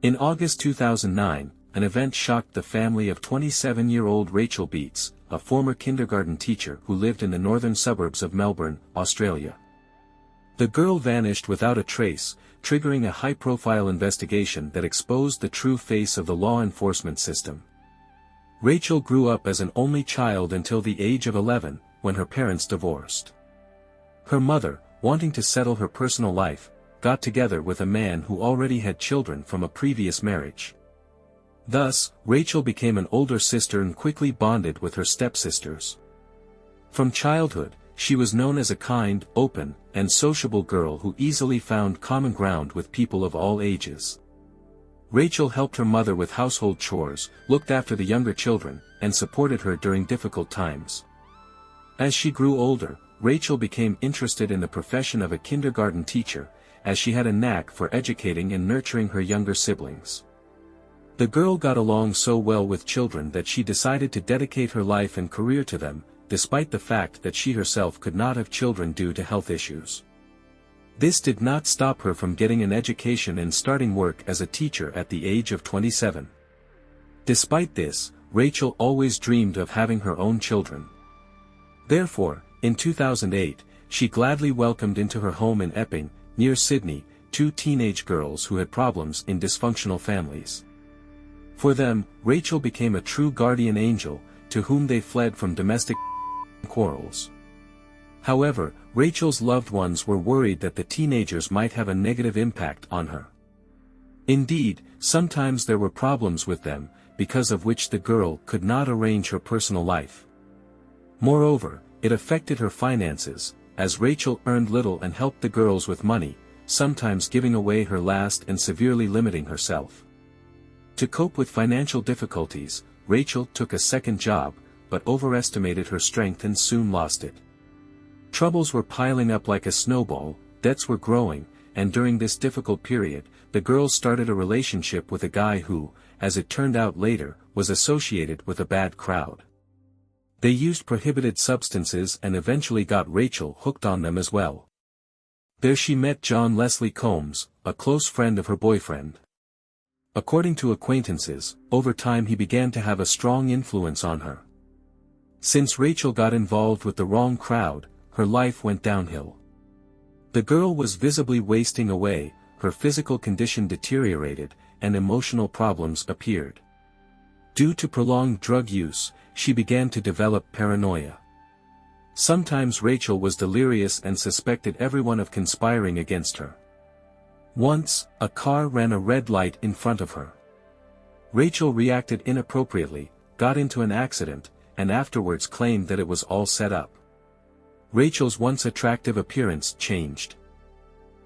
In August 2009, an event shocked the family of 27-year-old Rachel Beats, a former kindergarten teacher who lived in the northern suburbs of Melbourne, Australia. The girl vanished without a trace, triggering a high-profile investigation that exposed the true face of the law enforcement system. Rachel grew up as an only child until the age of 11, when her parents divorced. Her mother, wanting to settle her personal life, got together with a man who already had children from a previous marriage. Thus, Rachel became an older sister and quickly bonded with her stepsisters. From childhood, she was known as a kind, open, and sociable girl who easily found common ground with people of all ages. Rachel helped her mother with household chores, looked after the younger children, and supported her during difficult times. As she grew older, Rachel became interested in the profession of a kindergarten teacher, as she had a knack for educating and nurturing her younger siblings. The girl got along so well with children that she decided to dedicate her life and career to them, despite the fact that she herself could not have children due to health issues. This did not stop her from getting an education and starting work as a teacher at the age of 27. Despite this, Rachel always dreamed of having her own children. Therefore, in 2008, she gladly welcomed into her home in Epping, near Sydney, 2 teenage girls who had problems in dysfunctional families. For them, Rachel became a true guardian angel, to whom they fled from domestic quarrels. However, Rachel's loved ones were worried that the teenagers might have a negative impact on her. Indeed, sometimes there were problems with them, because of which the girl could not arrange her personal life. Moreover, it affected her finances, as Rachel earned little and helped the girls with money, sometimes giving away her last and severely limiting herself. To cope with financial difficulties, Rachel took a second job, but overestimated her strength and soon lost it. Troubles were piling up like a snowball, debts were growing, and during this difficult period, the girls started a relationship with a guy who, as it turned out later, was associated with a bad crowd. They used prohibited substances and eventually got Rachel hooked on them as well. There she met John Leslie Combs, a close friend of her boyfriend. According to acquaintances, over time he began to have a strong influence on her. Since Rachel got involved with the wrong crowd, her life went downhill. The girl was visibly wasting away, her physical condition deteriorated, and emotional problems appeared. Due to prolonged drug use, she began to develop paranoia. Sometimes Rachel was delirious and suspected everyone of conspiring against her. Once, a car ran a red light in front of her. Rachel reacted inappropriately, got into an accident, and afterwards claimed that it was all set up. Rachel's once attractive appearance changed.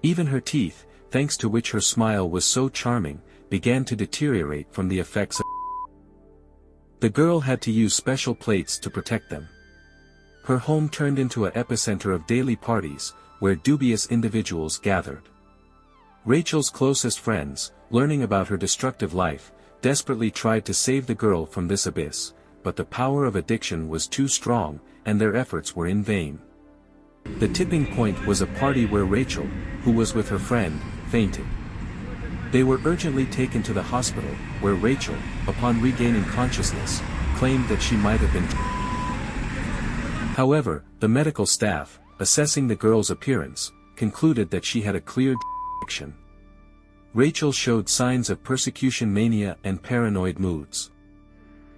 Even her teeth, thanks to which her smile was so charming, began to deteriorate from the effects of. The girl had to use special plates to protect them. Her home turned into an epicenter of daily parties, where dubious individuals gathered. Rachel's closest friends, learning about her destructive life, desperately tried to save the girl from this abyss, but the power of addiction was too strong, and their efforts were in vain. The tipping point was a party where Rachel, who was with her friend, fainted. They were urgently taken to the hospital, where Rachel, upon regaining consciousness, claimed that she might have been. However, the medical staff, assessing the girl's appearance, concluded that she had a clear addiction. Rachel showed signs of persecution mania and paranoid moods.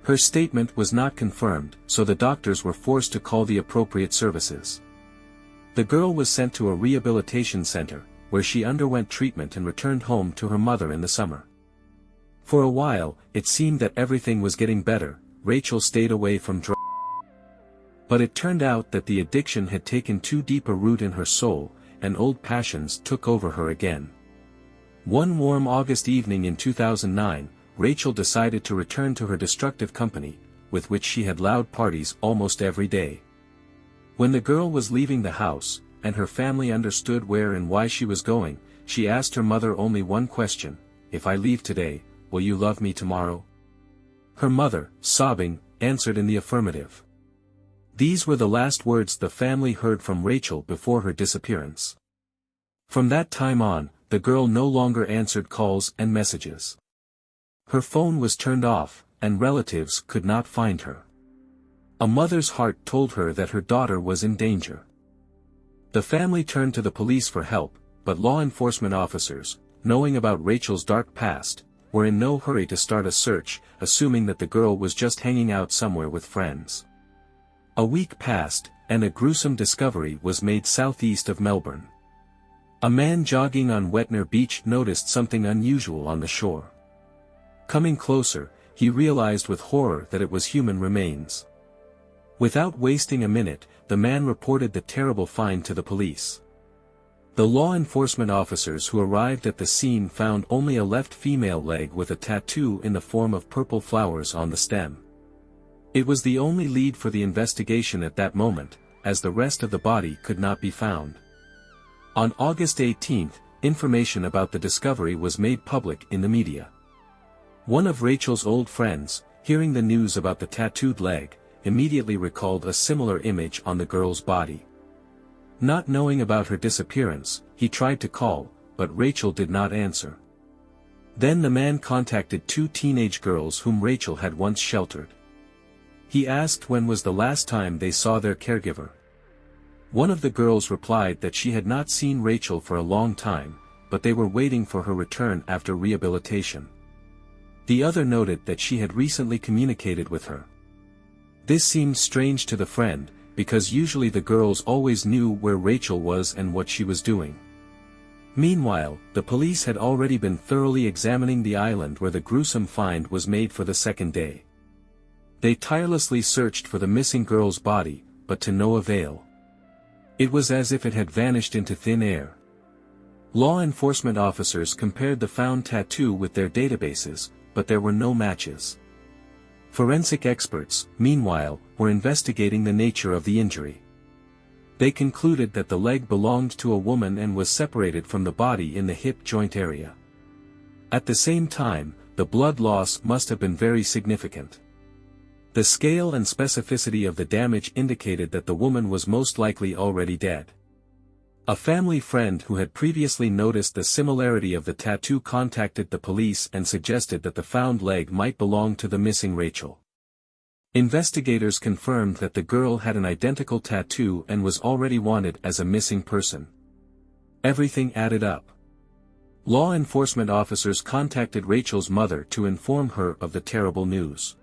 Her statement was not confirmed, so the doctors were forced to call the appropriate services. The girl was sent to a rehabilitation center, where she underwent treatment and returned home to her mother in the summer. For a while, it seemed that everything was getting better. Rachel stayed away from drugs. But it turned out that the addiction had taken too deep a root in her soul, and old passions took over her again. One warm August evening in 2009, Rachel decided to return to her destructive company, with which she had loud parties almost every day. When the girl was leaving the house, and her family understood where and why she was going, she asked her mother only one question: "If I leave today, will you love me tomorrow?" Her mother, sobbing, answered in the affirmative. These were the last words the family heard from Rachel before her disappearance. From that time on, the girl no longer answered calls and messages. Her phone was turned off, and relatives could not find her. A mother's heart told her that her daughter was in danger. The family turned to the police for help, but law enforcement officers, knowing about Rachel's dark past, were in no hurry to start a search, assuming that the girl was just hanging out somewhere with friends. A week passed, and a gruesome discovery was made southeast of Melbourne. A man jogging on Wetner Beach noticed something unusual on the shore. Coming closer, he realized with horror that it was human remains. Without wasting a minute, the man reported the terrible find to the police. The law enforcement officers who arrived at the scene found only a left female leg with a tattoo in the form of purple flowers on the stem. It was the only lead for the investigation at that moment, as the rest of the body could not be found. On August 18, information about the discovery was made public in the media. One of Rachel's old friends, hearing the news about the tattooed leg, immediately recalled a similar image on the girl's body. Not knowing about her disappearance, he tried to call, but Rachel did not answer. Then the man contacted two teenage girls whom Rachel had once sheltered. He asked when was the last time they saw their caregiver. One of the girls replied that she had not seen Rachel for a long time, but they were waiting for her return after rehabilitation. The other noted that she had recently communicated with her. This seemed strange to the friend, because usually the girls always knew where Rachel was and what she was doing. Meanwhile, the police had already been thoroughly examining the island where the gruesome find was made for the second day. They tirelessly searched for the missing girl's body, but to no avail. It was as if it had vanished into thin air. Law enforcement officers compared the found tattoo with their databases, but there were no matches. Forensic experts, meanwhile, were investigating the nature of the injury. They concluded that the leg belonged to a woman and was separated from the body in the hip joint area. At the same time, the blood loss must have been very significant. The scale and specificity of the damage indicated that the woman was most likely already dead. A family friend who had previously noticed the similarity of the tattoo contacted the police and suggested that the found leg might belong to the missing Rachel. Investigators confirmed that the girl had an identical tattoo and was already wanted as a missing person. Everything added up. Law enforcement officers contacted Rachel's mother to inform her of the terrible news.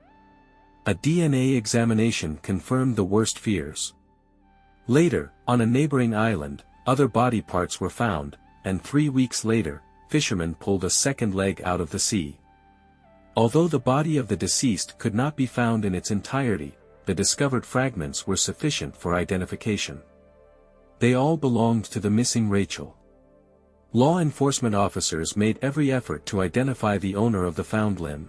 A DNA examination confirmed the worst fears. Later, on a neighboring island, other body parts were found, and 3 weeks later, fishermen pulled a second leg out of the sea. Although the body of the deceased could not be found in its entirety, the discovered fragments were sufficient for identification. They all belonged to the missing Rachel. Law enforcement officers made every effort to identify the owner of the found limb.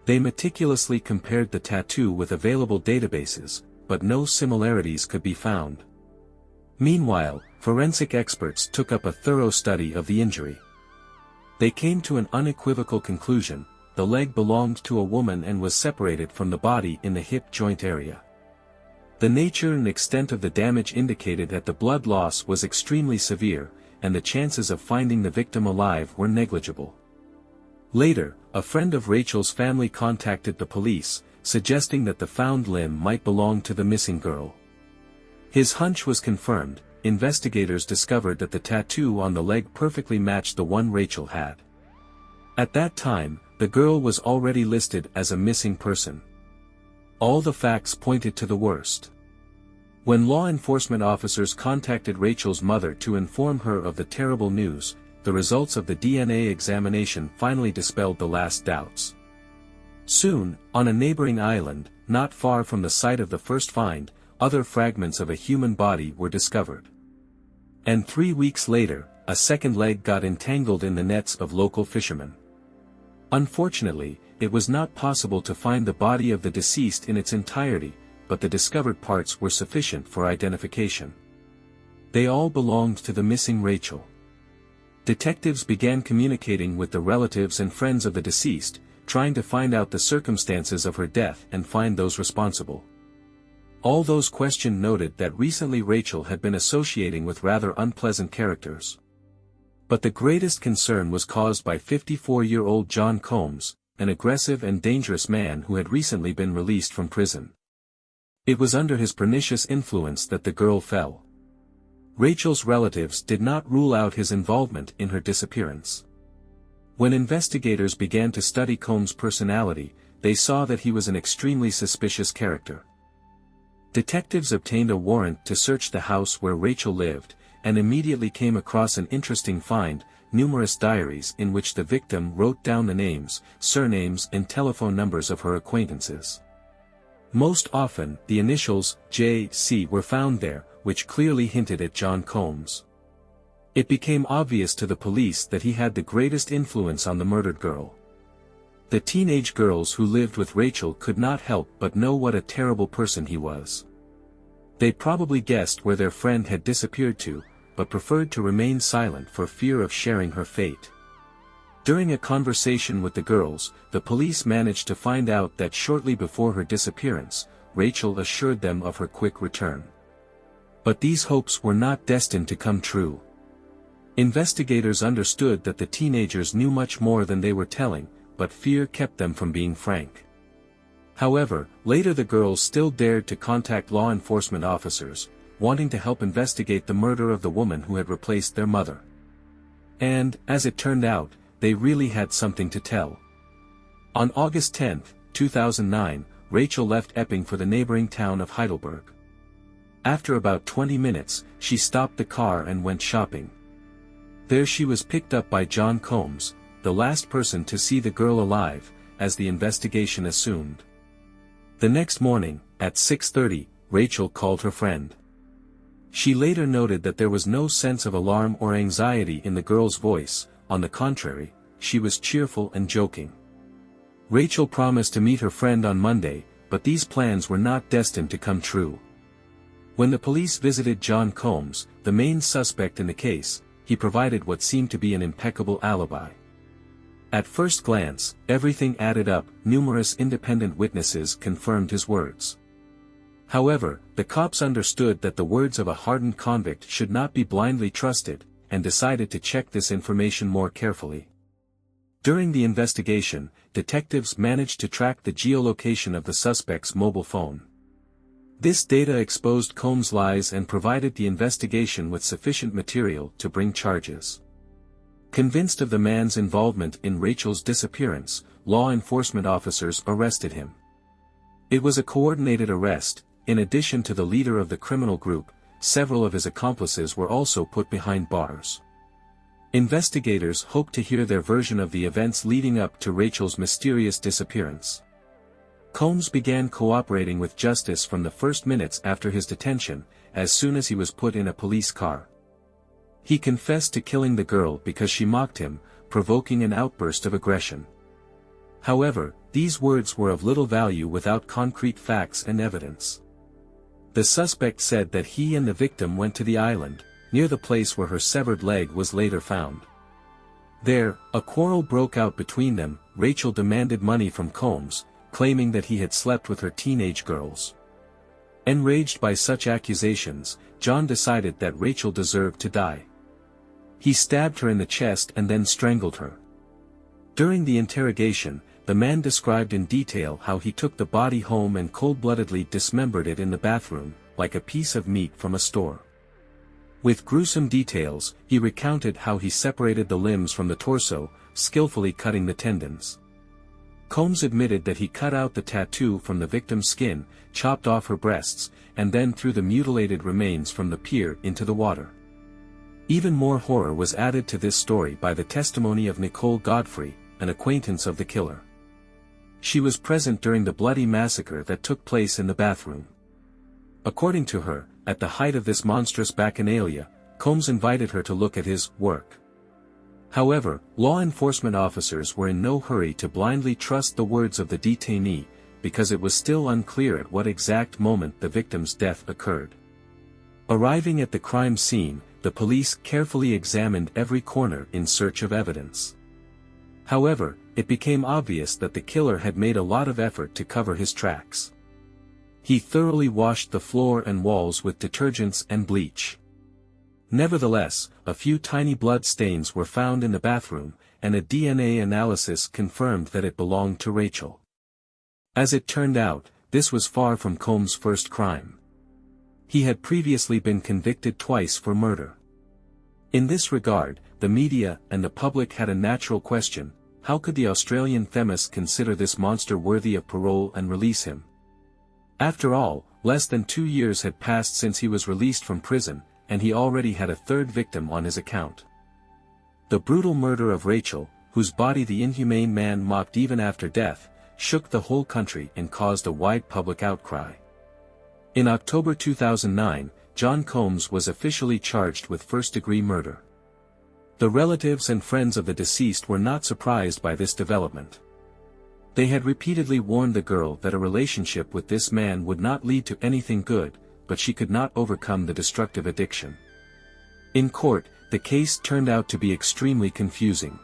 They meticulously compared the tattoo with available databases, but no similarities could be found. Meanwhile, forensic experts took up a thorough study of the injury. They came to an unequivocal conclusion: the leg belonged to a woman and was separated from the body in the hip joint area. The nature and extent of the damage indicated that the blood loss was extremely severe, and the chances of finding the victim alive were negligible. Later, a friend of Rachel's family contacted the police, suggesting that the found limb might belong to the missing girl. His hunch was confirmed. Investigators discovered that the tattoo on the leg perfectly matched the one Rachel had. At that time, the girl was already listed as a missing person. All the facts pointed to the worst. When law enforcement officers contacted Rachel's mother to inform her of the terrible news, the results of the DNA examination finally dispelled the last doubts. Soon, on a neighboring island, not far from the site of the first find, other fragments of a human body were discovered. And 3 weeks later, a second leg got entangled in the nets of local fishermen. Unfortunately, it was not possible to find the body of the deceased in its entirety, but the discovered parts were sufficient for identification. They all belonged to the missing Rachel. Detectives began communicating with the relatives and friends of the deceased, trying to find out the circumstances of her death and find those responsible. All those questioned noted that recently Rachel had been associating with rather unpleasant characters. But the greatest concern was caused by 54-year-old John Combs, an aggressive and dangerous man who had recently been released from prison. It was under his pernicious influence that the girl fell. Rachel's relatives did not rule out his involvement in her disappearance. When investigators began to study Combs' personality, they saw that he was an extremely suspicious character. Detectives obtained a warrant to search the house where Rachel lived, and immediately came across an interesting find: numerous diaries in which the victim wrote down the names, surnames and telephone numbers of her acquaintances. Most often, the initials, J.C. were found there, which clearly hinted at John Combs. It became obvious to the police that he had the greatest influence on the murdered girl. The teenage girls who lived with Rachel could not help but know what a terrible person he was. They probably guessed where their friend had disappeared to, but preferred to remain silent for fear of sharing her fate. During a conversation with the girls, the police managed to find out that shortly before her disappearance, Rachel assured them of her quick return. But these hopes were not destined to come true. Investigators understood that the teenagers knew much more than they were telling, but fear kept them from being frank. However, later the girls still dared to contact law enforcement officers, wanting to help investigate the murder of the woman who had replaced their mother. And, as it turned out, they really had something to tell. On August 10, 2009, Rachel left Epping for the neighboring town of Heidelberg. After about 20 minutes, she stopped the car and went shopping. There she was picked up by John Combs, the last person to see the girl alive, as the investigation assumed. The next morning, at 6:30, Rachel called her friend. She later noted that there was no sense of alarm or anxiety in the girl's voice. On the contrary, she was cheerful and joking. Rachel promised to meet her friend on Monday, but these plans were not destined to come true. When the police visited John Combs, the main suspect in the case, he provided what seemed to be an impeccable alibi. At first glance, everything added up. Numerous independent witnesses confirmed his words. However, the cops understood that the words of a hardened convict should not be blindly trusted, and decided to check this information more carefully. During the investigation, detectives managed to track the geolocation of the suspect's mobile phone. This data exposed Combs' lies and provided the investigation with sufficient material to bring charges. Convinced of the man's involvement in Rachel's disappearance, law enforcement officers arrested him. It was a coordinated arrest. In addition to the leader of the criminal group, several of his accomplices were also put behind bars. Investigators hoped to hear their version of the events leading up to Rachel's mysterious disappearance. Combs began cooperating with justice from the first minutes after his detention, as soon as he was put in a police car. He confessed to killing the girl because she mocked him, provoking an outburst of aggression. However, these words were of little value without concrete facts and evidence. The suspect said that he and the victim went to the island, near the place where her severed leg was later found. There, a quarrel broke out between them. Rachel demanded money from Combs, claiming that he had slept with her teenage girls. Enraged by such accusations, John decided that Rachel deserved to die. He stabbed her in the chest and then strangled her. During the interrogation, the man described in detail how he took the body home and cold-bloodedly dismembered it in the bathroom, like a piece of meat from a store. With gruesome details, he recounted how he separated the limbs from the torso, skillfully cutting the tendons. Combs admitted that he cut out the tattoo from the victim's skin, chopped off her breasts, and then threw the mutilated remains from the pier into the water. Even more horror was added to this story by the testimony of Nicole Godfrey, an acquaintance of the killer. She was present during the bloody massacre that took place in the bathroom. According to her, at the height of this monstrous bacchanalia, Combs invited her to look at his work. However, law enforcement officers were in no hurry to blindly trust the words of the detainee, because it was still unclear at what exact moment the victim's death occurred. Arriving at the crime scene, the police carefully examined every corner in search of evidence. However, it became obvious that the killer had made a lot of effort to cover his tracks. He thoroughly washed the floor and walls with detergents and bleach. Nevertheless, a few tiny blood stains were found in the bathroom, and a DNA analysis confirmed that it belonged to Rachel. As it turned out, this was far from Combs' first crime. He had previously been convicted twice for murder. In this regard, the media and the public had a natural question: how could the Australian Themis consider this monster worthy of parole and release him? After all, less than 2 years had passed since he was released from prison, and he already had a third victim on his account. The brutal murder of Rachel, whose body the inhumane man mocked even after death, shook the whole country and caused a wide public outcry. In October 2009, John Combs was officially charged with first-degree murder. The relatives and friends of the deceased were not surprised by this development. They had repeatedly warned the girl that a relationship with this man would not lead to anything good, but she could not overcome the destructive addiction. In court, the case turned out to be extremely confusing.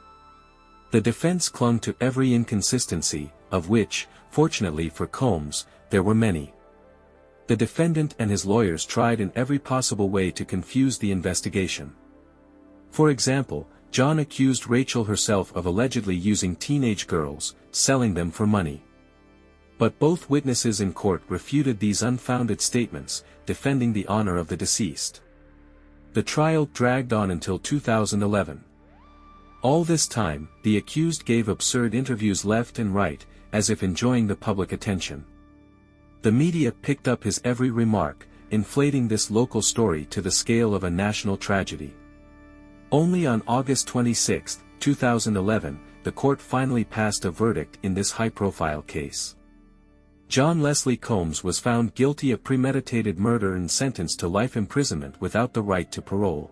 The defense clung to every inconsistency, of which, fortunately for Combs, there were many. The defendant and his lawyers tried in every possible way to confuse the investigation. For example, John accused Rachel herself of allegedly using teenage girls, selling them for money. But both witnesses in court refuted these unfounded statements, defending the honor of the deceased. The trial dragged on until 2011. All this time, the accused gave absurd interviews left and right, as if enjoying the public attention. The media picked up his every remark, inflating this local story to the scale of a national tragedy. Only on August 26, 2011, the court finally passed a verdict in this high-profile case. John Leslie Combs was found guilty of premeditated murder and sentenced to life imprisonment without the right to parole.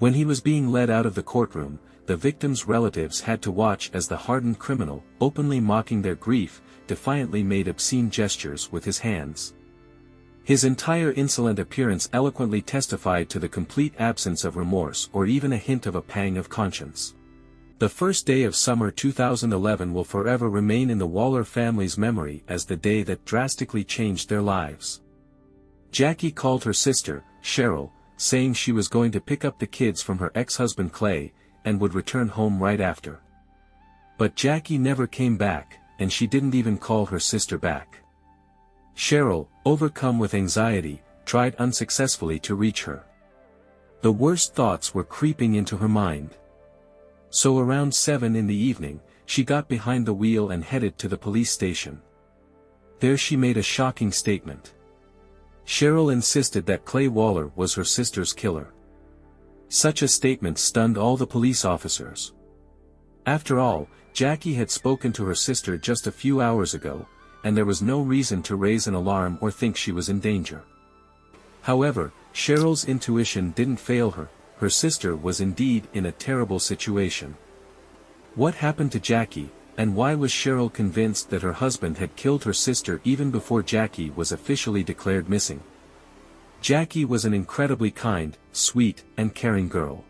When he was being led out of the courtroom, the victims' relatives had to watch as the hardened criminal, openly mocking their grief, defiantly made obscene gestures with his hands. His entire insolent appearance eloquently testified to the complete absence of remorse or even a hint of a pang of conscience. The first day of summer 2011 will forever remain in the Waller family's memory as the day that drastically changed their lives. Jackie called her sister, Cheryl, saying she was going to pick up the kids from her ex-husband Clay, and would return home right after. But Jackie never came back, and she didn't even call her sister back. Cheryl, overcome with anxiety, tried unsuccessfully to reach her. The worst thoughts were creeping into her mind. So around 7 in the evening, she got behind the wheel and headed to the police station. There she made a shocking statement. Cheryl insisted that Clay Waller was her sister's killer. Such a statement stunned all the police officers. After all, Jackie had spoken to her sister just a few hours ago, and there was no reason to raise an alarm or think she was in danger. However, Cheryl's intuition didn't fail her. Her sister was indeed in a terrible situation. What happened to Jackie, and why was Cheryl convinced that her husband had killed her sister even before Jackie was officially declared missing? Jackie was an incredibly kind, sweet, and caring girl.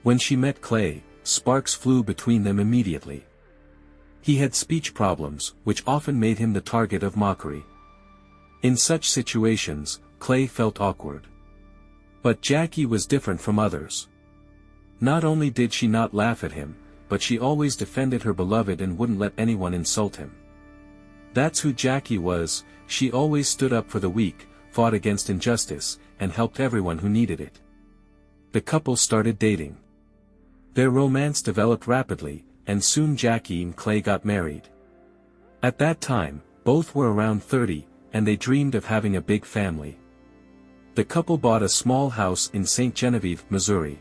When she met Clay, sparks flew between them immediately. He had speech problems, which often made him the target of mockery. In such situations, Clay felt awkward. But Jackie was different from others. Not only did she not laugh at him, but she always defended her beloved and wouldn't let anyone insult him. That's who Jackie was. She always stood up for the weak, fought against injustice, and helped everyone who needed it. The couple started dating. Their romance developed rapidly, and soon Jackie and Clay got married. At that time, both were around 30, and they dreamed of having a big family. The couple bought a small house in St. Genevieve, Missouri.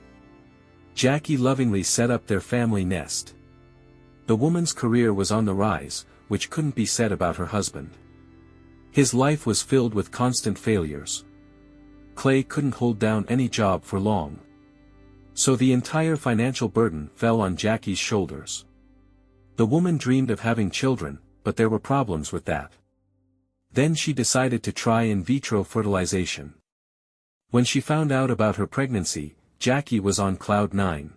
Jackie lovingly set up their family nest. The woman's career was on the rise, which couldn't be said about her husband. His life was filled with constant failures. Clay couldn't hold down any job for long. So the entire financial burden fell on Jackie's shoulders. The woman dreamed of having children, but there were problems with that. Then she decided to try in vitro fertilization. When she found out about her pregnancy, Jackie was on cloud 9.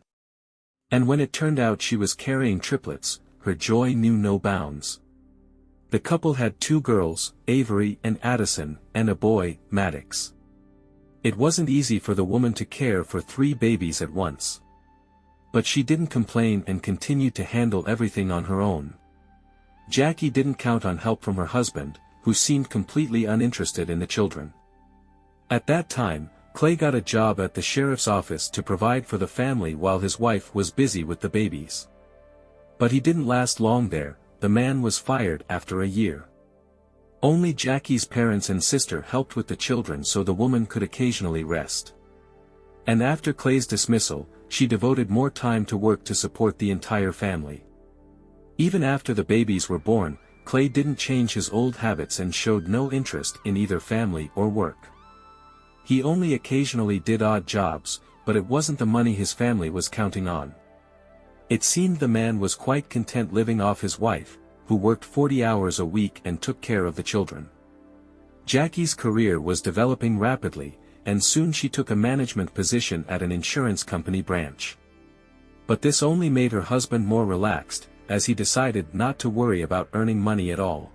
And when it turned out she was carrying triplets, her joy knew no bounds. The couple had 2 girls, Avery and Addison, and a boy, Maddox. It wasn't easy for the woman to care for 3 babies at once. But she didn't complain and continued to handle everything on her own. Jackie didn't count on help from her husband, who seemed completely uninterested in the children. At that time, Clay got a job at the sheriff's office to provide for the family while his wife was busy with the babies. But he didn't last long there. The man was fired after a year. Only Jackie's parents and sister helped with the children so the woman could occasionally rest. And after Clay's dismissal, she devoted more time to work to support the entire family. Even after the babies were born, Clay didn't change his old habits and showed no interest in either family or work. He only occasionally did odd jobs, but it wasn't the money his family was counting on. It seemed the man was quite content living off his wife, who worked 40 hours a week and took care of the children. Jackie's career was developing rapidly, and soon she took a management position at an insurance company branch. But this only made her husband more relaxed, as he decided not to worry about earning money at all.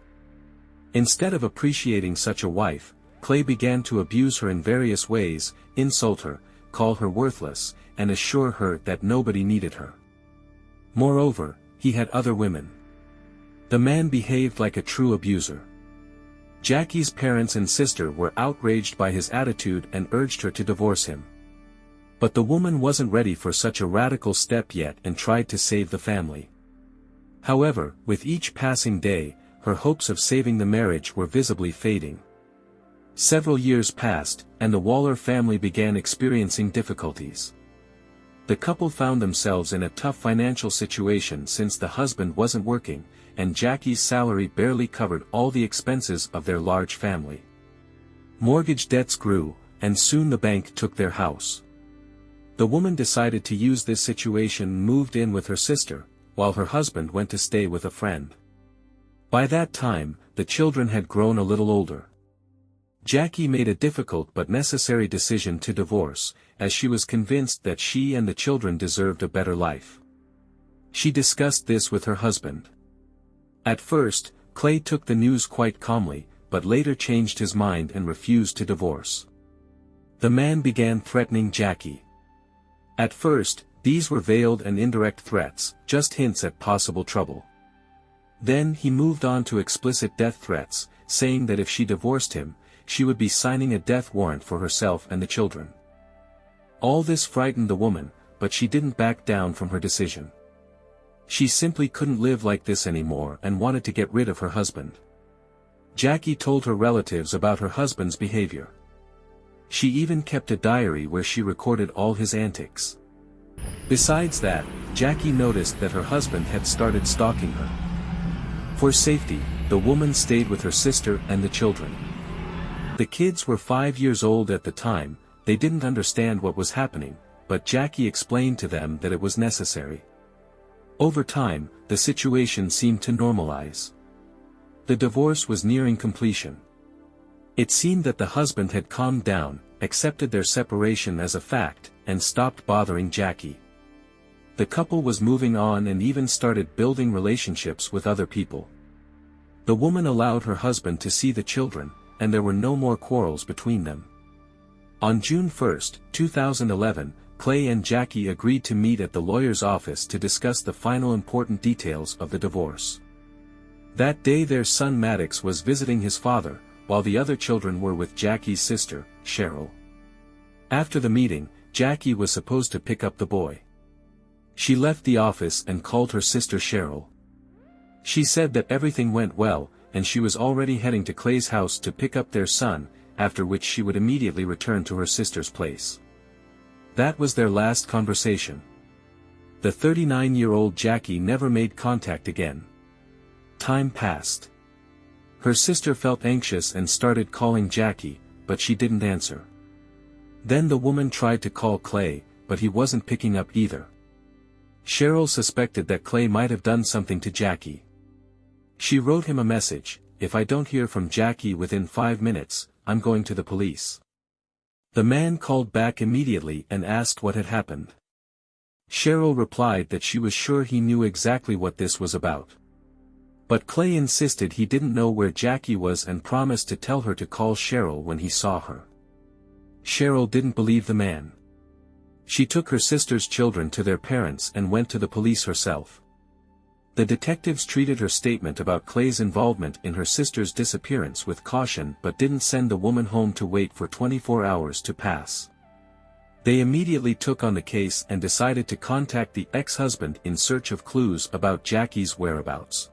Instead of appreciating such a wife, Clay began to abuse her in various ways, insult her, call her worthless, and assure her that nobody needed her. Moreover, he had other women. The man behaved like a true abuser. Jackie's parents and sister were outraged by his attitude and urged her to divorce him. But the woman wasn't ready for such a radical step yet and tried to save the family. However, with each passing day, her hopes of saving the marriage were visibly fading. Several years passed, and the Waller family began experiencing difficulties. The couple found themselves in a tough financial situation since the husband wasn't working, and Jackie's salary barely covered all the expenses of their large family. Mortgage debts grew, and soon the bank took their house. The woman decided to use this situation and moved in with her sister, while her husband went to stay with a friend. By that time, the children had grown a little older. Jackie made a difficult but necessary decision to divorce, as she was convinced that she and the children deserved a better life. She discussed this with her husband. At first, Clay took the news quite calmly, but later changed his mind and refused to divorce. The man began threatening Jackie. At first, these were veiled and indirect threats, just hints at possible trouble. Then he moved on to explicit death threats, saying that if she divorced him, she would be signing a death warrant for herself and the children. All this frightened the woman, but she didn't back down from her decision. She simply couldn't live like this anymore and wanted to get rid of her husband. Jackie told her relatives about her husband's behavior. She even kept a diary where she recorded all his antics. Besides that, Jackie noticed that her husband had started stalking her. For safety, the woman stayed with her sister and the children. The kids were 5 years old at the time. They didn't understand what was happening, but Jackie explained to them that it was necessary. Over time, the situation seemed to normalize. The divorce was nearing completion. It seemed that the husband had calmed down, accepted their separation as a fact, and stopped bothering Jackie. The couple was moving on and even started building relationships with other people. The woman allowed her husband to see the children, and there were no more quarrels between them. On June 1, 2011, Clay and Jackie agreed to meet at the lawyer's office to discuss the final important details of the divorce. That day their son Maddox was visiting his father, while the other children were with Jackie's sister, Cheryl. After the meeting, Jackie was supposed to pick up the boy. She left the office and called her sister Cheryl. She said that everything went well, and she was already heading to Clay's house to pick up their son, after which she would immediately return to her sister's place. That was their last conversation. The 39-year-old Jackie never made contact again. Time passed. Her sister felt anxious and started calling Jackie, but she didn't answer. Then the woman tried to call Clay, but he wasn't picking up either. Cheryl suspected that Clay might have done something to Jackie. She wrote him a message: "If I don't hear from Jackie within 5 minutes, I'm going to the police." The man called back immediately and asked what had happened. Cheryl replied that she was sure he knew exactly what this was about. But Clay insisted he didn't know where Jackie was and promised to tell her to call Cheryl when he saw her. Cheryl didn't believe the man. She took her sister's children to their parents and went to the police herself. The detectives treated her statement about Clay's involvement in her sister's disappearance with caution but didn't send the woman home to wait for 24 hours to pass. They immediately took on the case and decided to contact the ex-husband in search of clues about Jackie's whereabouts.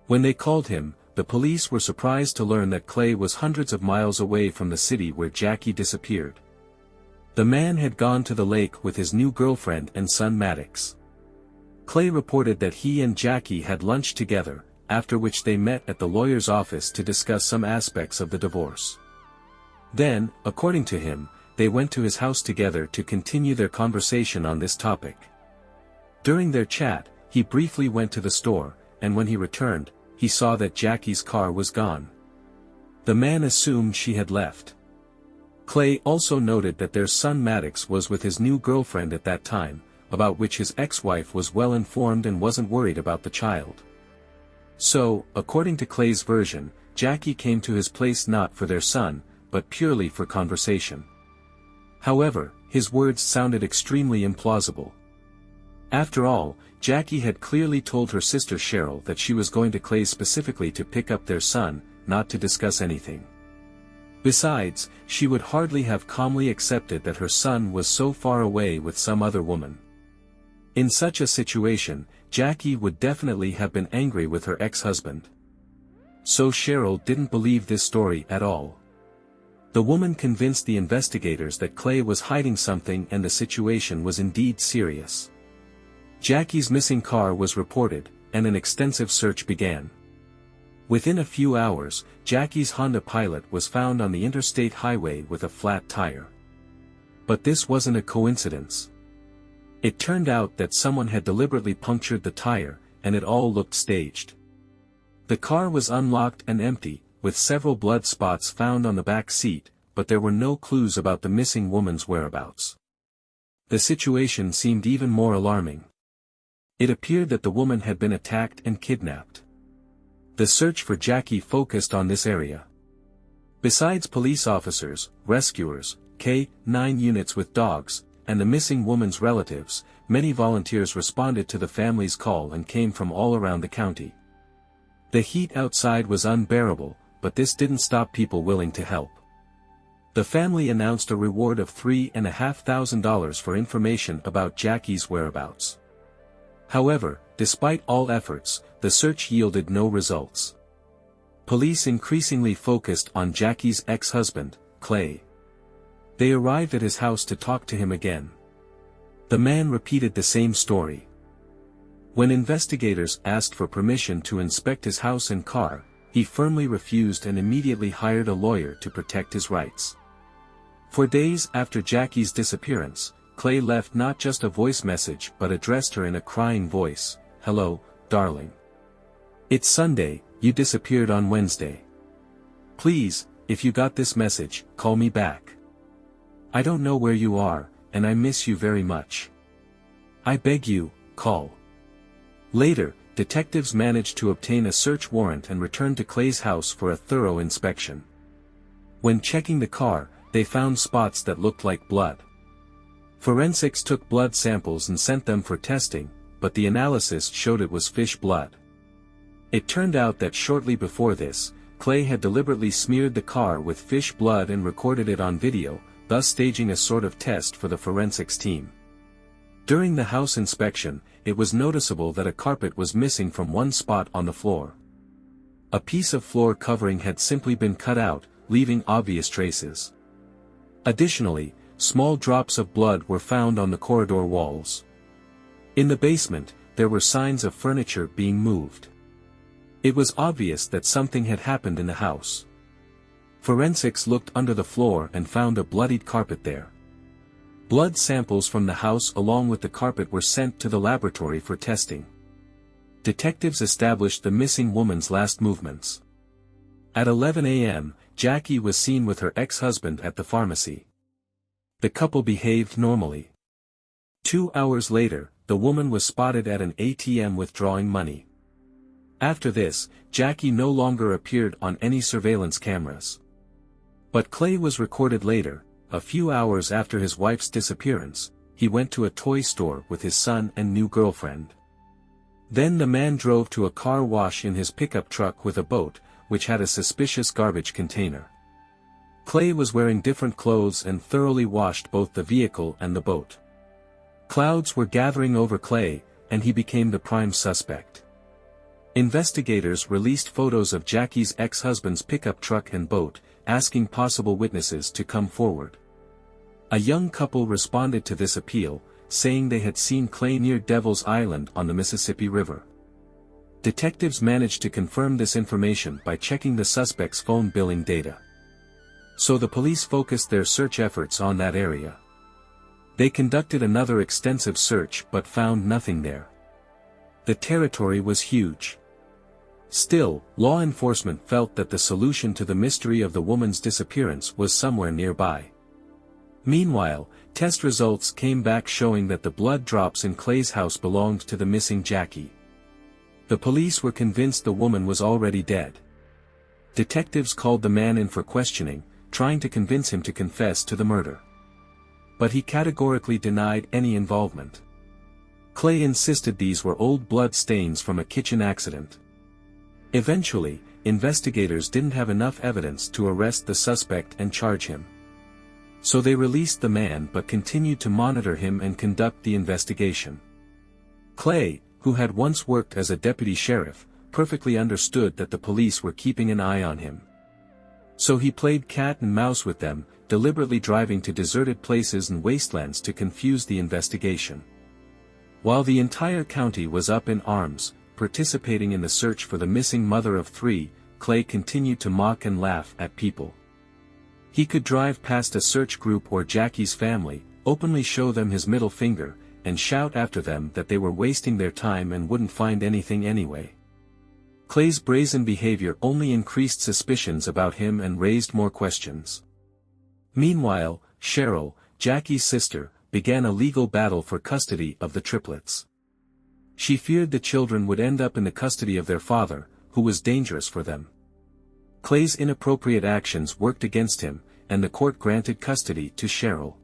When they called him, the police were surprised to learn that Clay was hundreds of miles away from the city where Jackie disappeared. The man had gone to the lake with his new girlfriend and son Maddox. Clay reported that he and Jackie had lunch together, after which they met at the lawyer's office to discuss some aspects of the divorce. Then, according to him, they went to his house together to continue their conversation on this topic. During their chat, he briefly went to the store, and when he returned, he saw that Jackie's car was gone. The man assumed she had left. Clay also noted that their son Maddox was with his new girlfriend at that time, about which his ex-wife was well informed and wasn't worried about the child. So, according to Clay's version, Jackie came to his place not for their son, but purely for conversation. However, his words sounded extremely implausible. After all, Jackie had clearly told her sister Cheryl that she was going to Clay specifically to pick up their son, not to discuss anything. Besides, she would hardly have calmly accepted that her son was so far away with some other woman. In such a situation, Jackie would definitely have been angry with her ex-husband. So Cheryl didn't believe this story at all. The woman convinced the investigators that Clay was hiding something and the situation was indeed serious. Jackie's missing car was reported, and an extensive search began. Within a few hours, Jackie's Honda Pilot was found on the interstate highway with a flat tire. But this wasn't a coincidence. It turned out that someone had deliberately punctured the tire, and it all looked staged. The car was unlocked and empty, with several blood spots found on the back seat, but there were no clues about the missing woman's whereabouts. The situation seemed even more alarming. It appeared that the woman had been attacked and kidnapped. The search for Jackie focused on this area. Besides police officers, rescuers, K-9 units with dogs, and the missing woman's relatives, many volunteers responded to the family's call and came from all around the county. The heat outside was unbearable, but this didn't stop people willing to help. The family announced a reward of $3,500 for information about Jackie's whereabouts. However, despite all efforts, the search yielded no results. Police increasingly focused on Jackie's ex-husband, Clay. They arrived at his house to talk to him again. The man repeated the same story. When investigators asked for permission to inspect his house and car, he firmly refused and immediately hired a lawyer to protect his rights. For days after Jackie's disappearance, Clay left not just a voice message but addressed her in a crying voice, "Hello, darling. It's Sunday, you disappeared on Wednesday. Please, if you got this message, call me back. I don't know where you are, and I miss you very much. I beg you, call." Later, detectives managed to obtain a search warrant and returned to Clay's house for a thorough inspection. When checking the car, they found spots that looked like blood. Forensics took blood samples and sent them for testing, but the analysis showed it was fish blood. It turned out that shortly before this, Clay had deliberately smeared the car with fish blood and recorded it on video, thus staging a sort of test for the forensics team. During the house inspection, it was noticeable that a carpet was missing from one spot on the floor. A piece of floor covering had simply been cut out, leaving obvious traces. Additionally, small drops of blood were found on the corridor walls. In the basement, there were signs of furniture being moved. It was obvious that something had happened in the house. Forensics looked under the floor and found a bloodied carpet there. Blood samples from the house along with the carpet were sent to the laboratory for testing. Detectives established the missing woman's last movements. At 11 a.m., Jackie was seen with her ex-husband at the pharmacy. The couple behaved normally. 2 hours later, the woman was spotted at an ATM withdrawing money. After this, Jackie no longer appeared on any surveillance cameras. But Clay was recorded later, a few hours after his wife's disappearance, he went to a toy store with his son and new girlfriend. Then the man drove to a car wash in his pickup truck with a boat, which had a suspicious garbage container. Clay was wearing different clothes and thoroughly washed both the vehicle and the boat. Clouds were gathering over Clay, and he became the prime suspect. Investigators released photos of Jackie's ex-husband's pickup truck and boat, asking possible witnesses to come forward. A young couple responded to this appeal, saying they had seen Clay near Devil's Island on the Mississippi River. Detectives managed to confirm this information by checking the suspect's phone billing data. So the police focused their search efforts on that area. They conducted another extensive search but found nothing there. The territory was huge. Still, law enforcement felt that the solution to the mystery of the woman's disappearance was somewhere nearby. Meanwhile, test results came back showing that the blood drops in Clay's house belonged to the missing Jackie. The police were convinced the woman was already dead. Detectives called the man in for questioning, trying to convince him to confess to the murder. But he categorically denied any involvement. Clay insisted these were old blood stains from a kitchen accident. Eventually, investigators didn't have enough evidence to arrest the suspect and charge him. So they released the man but continued to monitor him and conduct the investigation. Clay, who had once worked as a deputy sheriff, perfectly understood that the police were keeping an eye on him. So he played cat and mouse with them, deliberately driving to deserted places and wastelands to confuse the investigation. While the entire county was up in arms, participating in the search for the missing mother of three, Clay continued to mock and laugh at people. He could drive past a search group or Jackie's family, openly show them his middle finger, and shout after them that they were wasting their time and wouldn't find anything anyway. Clay's brazen behavior only increased suspicions about him and raised more questions. Meanwhile, Cheryl, Jackie's sister, began a legal battle for custody of the triplets. She feared the children would end up in the custody of their father, who was dangerous for them. Clay's inappropriate actions worked against him, and the court granted custody to Cheryl.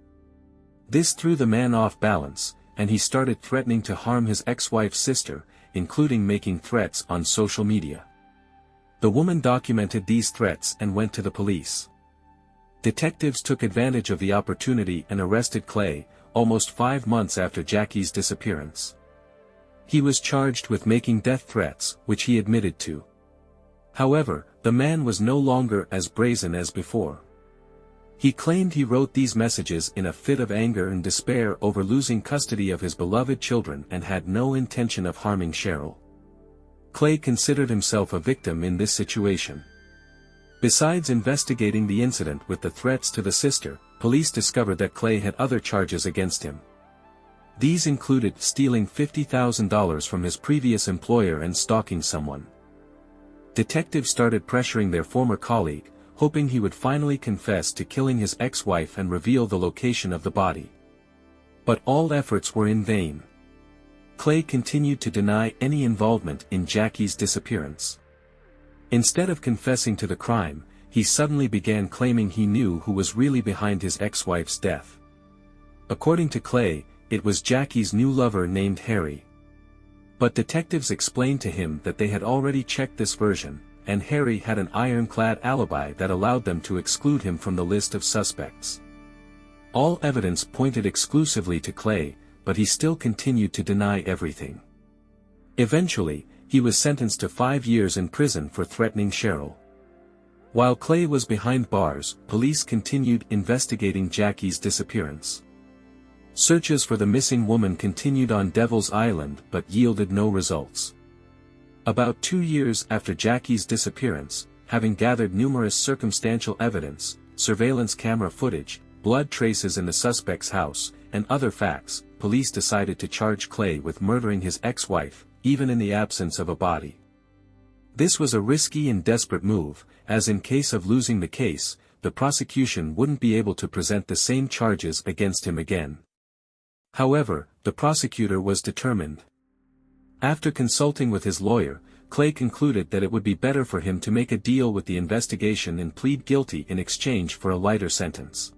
This threw the man off balance, and he started threatening to harm his ex-wife's sister, including making threats on social media. The woman documented these threats and went to the police. Detectives took advantage of the opportunity and arrested Clay, almost 5 months after Jackie's disappearance. He was charged with making death threats, which he admitted to. However, the man was no longer as brazen as before. He claimed he wrote these messages in a fit of anger and despair over losing custody of his beloved children and had no intention of harming Cheryl. Clay considered himself a victim in this situation. Besides investigating the incident with the threats to the sister, police discovered that Clay had other charges against him. These included stealing $50,000 from his previous employer and stalking someone. Detectives started pressuring their former colleague, hoping he would finally confess to killing his ex-wife and reveal the location of the body. But all efforts were in vain. Clay continued to deny any involvement in Jackie's disappearance. Instead of confessing to the crime, he suddenly began claiming he knew who was really behind his ex-wife's death. According to Clay, it was Jackie's new lover named Harry. But detectives explained to him that they had already checked this version, and Harry had an ironclad alibi that allowed them to exclude him from the list of suspects. All evidence pointed exclusively to Clay, but he still continued to deny everything. Eventually, he was sentenced to 5 years in prison for threatening Cheryl. While Clay was behind bars, police continued investigating Jackie's disappearance. Searches for the missing woman continued on Devil's Island but yielded no results. About 2 years after Jackie's disappearance, having gathered numerous circumstantial evidence, surveillance camera footage, blood traces in the suspect's house, and other facts, police decided to charge Clay with murdering his ex-wife, even in the absence of a body. This was a risky and desperate move, as in case of losing the case, the prosecution wouldn't be able to present the same charges against him again. However, the prosecutor was determined. After consulting with his lawyer, Clay concluded that it would be better for him to make a deal with the investigation and plead guilty in exchange for a lighter sentence.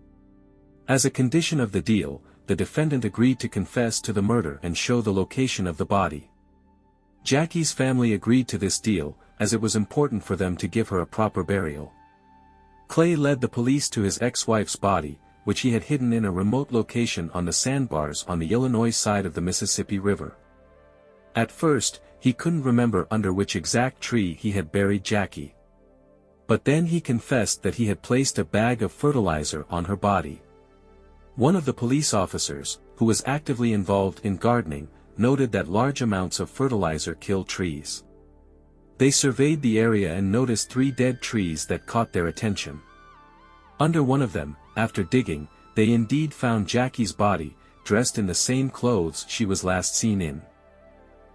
As a condition of the deal, the defendant agreed to confess to the murder and show the location of the body. Jackie's family agreed to this deal, as it was important for them to give her a proper burial. Clay led the police to his ex-wife's body, which he had hidden in a remote location on the sandbars on the Illinois side of the Mississippi River. At first, he couldn't remember under which exact tree he had buried Jackie. But then he confessed that he had placed a bag of fertilizer on her body. One of the police officers, who was actively involved in gardening, noted that large amounts of fertilizer kill trees. They surveyed the area and noticed 3 dead trees that caught their attention. Under one of them, after digging, they indeed found Jackie's body, dressed in the same clothes she was last seen in.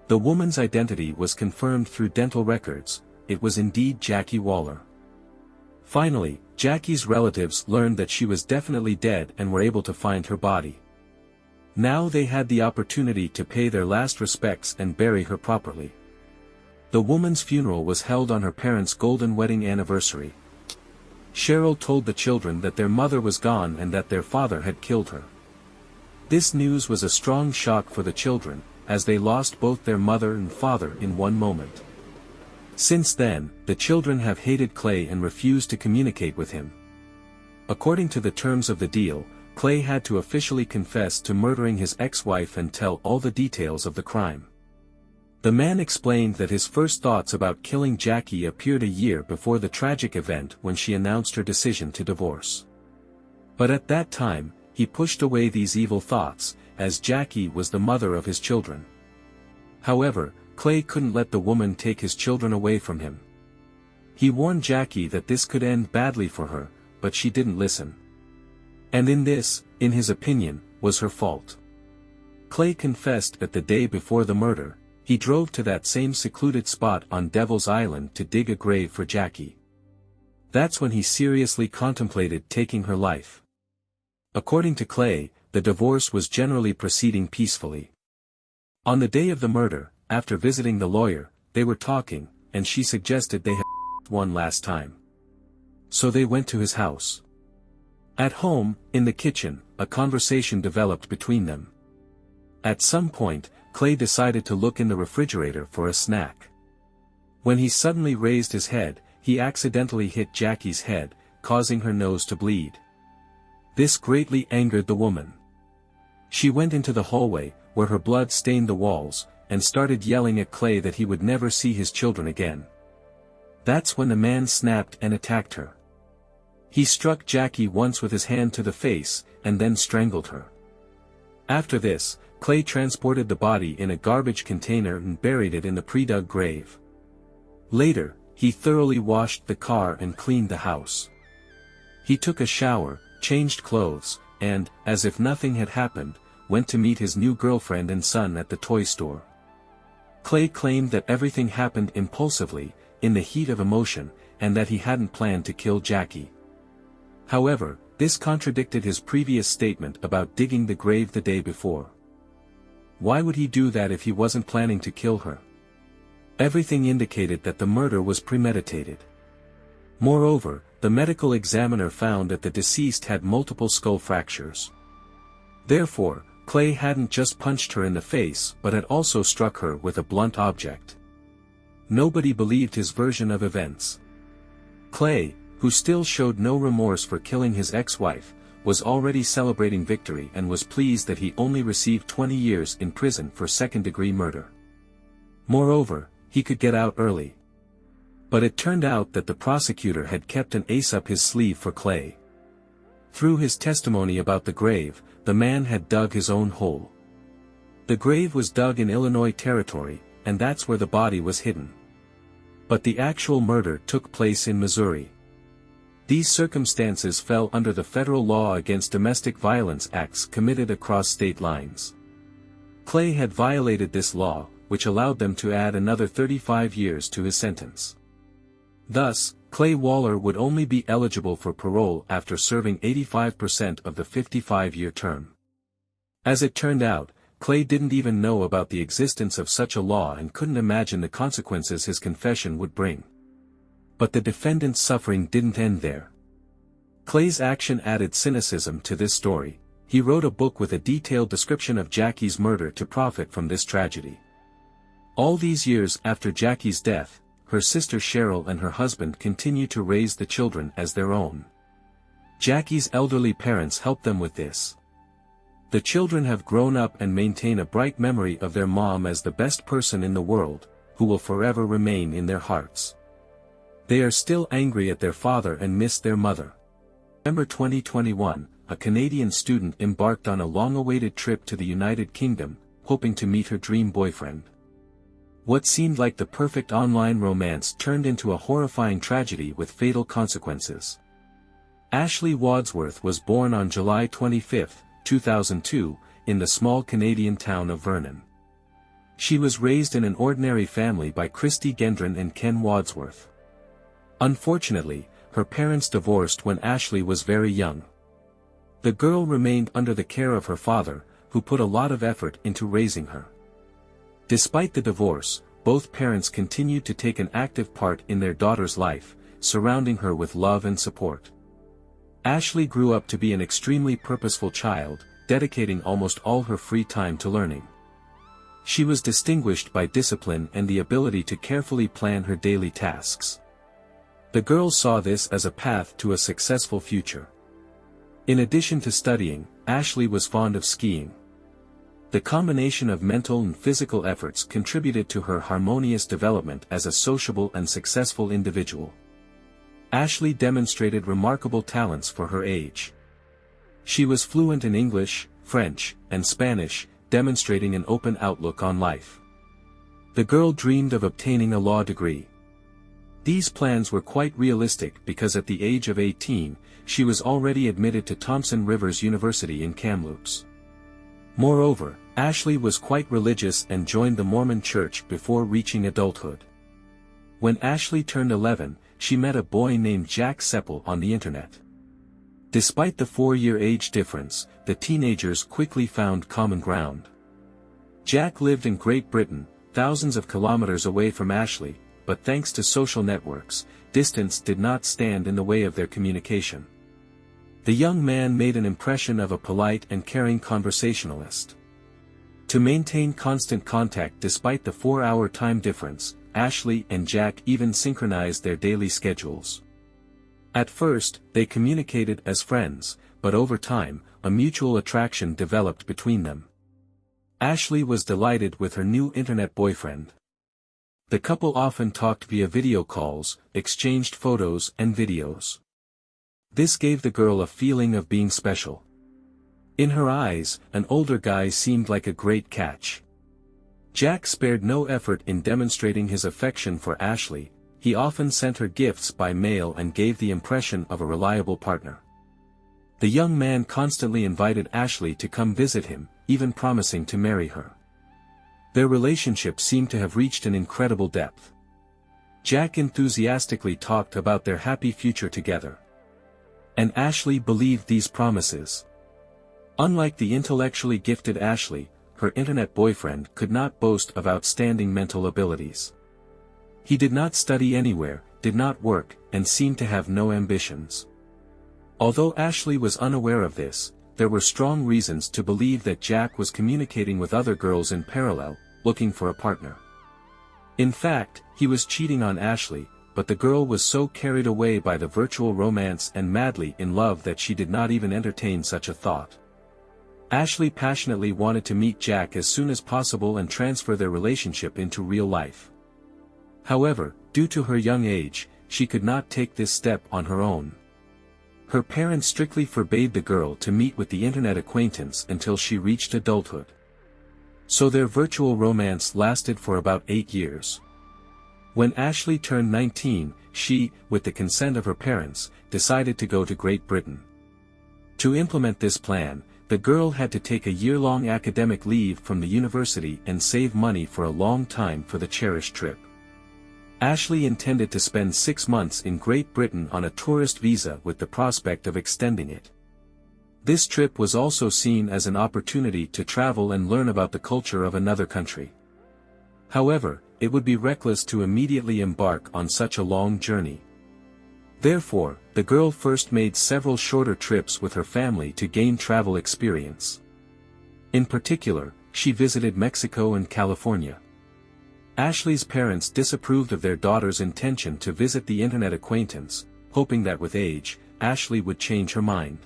The woman's identity was confirmed through dental records. It was indeed Jackie Waller. Finally, Jackie's relatives learned that she was definitely dead and were able to find her body. Now they had the opportunity to pay their last respects and bury her properly. The woman's funeral was held on her parents' golden wedding anniversary. Cheryl told the children that their mother was gone and that their father had killed her. This news was a strong shock for the children, as they lost both their mother and father in one moment. Since then, the children have hated Clay and refused to communicate with him. According to the terms of the deal, Clay had to officially confess to murdering his ex-wife and tell all the details of the crime. The man explained that his first thoughts about killing Jackie appeared a year before the tragic event when she announced her decision to divorce. But at that time, he pushed away these evil thoughts, as Jackie was the mother of his children. However, Clay couldn't let the woman take his children away from him. He warned Jackie that this could end badly for her, but she didn't listen. And this, in his opinion, was her fault. Clay confessed that the day before the murder, he drove to that same secluded spot on Devil's Island to dig a grave for Jackie. That's when he seriously contemplated taking her life. According to Clay, the divorce was generally proceeding peacefully. On the day of the murder, after visiting the lawyer, they were talking, and she suggested they had one last time. So they went to his house. At home, in the kitchen, a conversation developed between them. At some point, Clay decided to look in the refrigerator for a snack. When he suddenly raised his head, he accidentally hit Jackie's head, causing her nose to bleed. This greatly angered the woman. She went into the hallway, where her blood stained the walls, and started yelling at Clay that he would never see his children again. That's when the man snapped and attacked her. He struck Jackie once with his hand to the face, and then strangled her. After this, Clay transported the body in a garbage container and buried it in the pre-dug grave. Later, he thoroughly washed the car and cleaned the house. He took a shower, changed clothes, and, as if nothing had happened, went to meet his new girlfriend and son at the toy store. Clay claimed that everything happened impulsively, in the heat of emotion, and that he hadn't planned to kill Jackie. However, this contradicted his previous statement about digging the grave the day before. Why would he do that if he wasn't planning to kill her? Everything indicated that the murder was premeditated. Moreover, the medical examiner found that the deceased had multiple skull fractures. Therefore, Clay hadn't just punched her in the face but had also struck her with a blunt object. Nobody believed his version of events. Clay, who still showed no remorse for killing his ex-wife, was already celebrating victory and was pleased that he only received 20 years in prison for second-degree murder. Moreover, he could get out early. But it turned out that the prosecutor had kept an ace up his sleeve for Clay. Through his testimony about the grave, the man had dug his own hole. The grave was dug in Illinois territory, and that's where the body was hidden. But the actual murder took place in Missouri. These circumstances fell under the federal law against domestic violence acts committed across state lines. Clay had violated this law, which allowed them to add another 35 years to his sentence. Thus, Clay Waller would only be eligible for parole after serving 85% of the 55-year term. As it turned out, Clay didn't even know about the existence of such a law and couldn't imagine the consequences his confession would bring. But the defendant's suffering didn't end there. Clay's action added cynicism to this story. He wrote a book with a detailed description of Jackie's murder to profit from this tragedy. All these years after Jackie's death, her sister Cheryl and her husband continue to raise the children as their own. Jackie's elderly parents helped them with this. The children have grown up and maintain a bright memory of their mom as the best person in the world, who will forever remain in their hearts. They are still angry at their father and miss their mother. November 2021, a Canadian student embarked on a long-awaited trip to the United Kingdom, hoping to meet her dream boyfriend. What seemed like the perfect online romance turned into a horrifying tragedy with fatal consequences. Ashley Wadsworth was born on July 25, 2002, in the small Canadian town of Vernon. She was raised in an ordinary family by Christy Gendron and Ken Wadsworth. Unfortunately, her parents divorced when Ashley was very young. The girl remained under the care of her father, who put a lot of effort into raising her. Despite the divorce, both parents continued to take an active part in their daughter's life, surrounding her with love and support. Ashley grew up to be an extremely purposeful child, dedicating almost all her free time to learning. She was distinguished by discipline and the ability to carefully plan her daily tasks. The girls saw this as a path to a successful future. In addition to studying, Ashley was fond of skiing. The combination of mental and physical efforts contributed to her harmonious development as a sociable and successful individual. Ashley demonstrated remarkable talents for her age. She was fluent in English, French, and Spanish, demonstrating an open outlook on life. The girl dreamed of obtaining a law degree. These plans were quite realistic because at the age of 18, she was already admitted to Thompson Rivers University in Kamloops. Moreover, Ashley was quite religious and joined the Mormon Church before reaching adulthood. When Ashley turned 11, she met a boy named Jack Seppel on the internet. Despite the 4-year age difference, the teenagers quickly found common ground. Jack lived in Great Britain, thousands of kilometers away from Ashley, but thanks to social networks, distance did not stand in the way of their communication. The young man made an impression of a polite and caring conversationalist. To maintain constant contact despite the 4-hour time difference, Ashley and Jack even synchronized their daily schedules. At first, they communicated as friends, but over time, a mutual attraction developed between them. Ashley was delighted with her new internet boyfriend. The couple often talked via video calls, exchanged photos and videos. This gave the girl a feeling of being special. In her eyes, an older guy seemed like a great catch. Jack spared no effort in demonstrating his affection for Ashley. He often sent her gifts by mail and gave the impression of a reliable partner. The young man constantly invited Ashley to come visit him, even promising to marry her. Their relationship seemed to have reached an incredible depth. Jack enthusiastically talked about their happy future together. And Ashley believed these promises. Unlike the intellectually gifted Ashley, her internet boyfriend could not boast of outstanding mental abilities. He did not study anywhere, did not work, and seemed to have no ambitions. Although Ashley was unaware of this, there were strong reasons to believe that Jack was communicating with other girls in parallel, looking for a partner. In fact, he was cheating on Ashley, but the girl was so carried away by the virtual romance and madly in love that she did not even entertain such a thought. Ashley passionately wanted to meet Jack as soon as possible and transfer their relationship into real life. However, due to her young age, she could not take this step on her own. Her parents strictly forbade the girl to meet with the internet acquaintance until she reached adulthood. So their virtual romance lasted for about 8 years. When Ashley turned 19, she, with the consent of her parents, decided to go to Great Britain. To implement this plan, the girl had to take a year-long academic leave from the university and save money for a long time for the cherished trip. Ashley intended to spend 6 months in Great Britain on a tourist visa with the prospect of extending it. This trip was also seen as an opportunity to travel and learn about the culture of another country. However, it would be reckless to immediately embark on such a long journey. Therefore, the girl first made several shorter trips with her family to gain travel experience. In particular, she visited Mexico and California. Ashley's parents disapproved of their daughter's intention to visit the internet acquaintance, hoping that with age, Ashley would change her mind.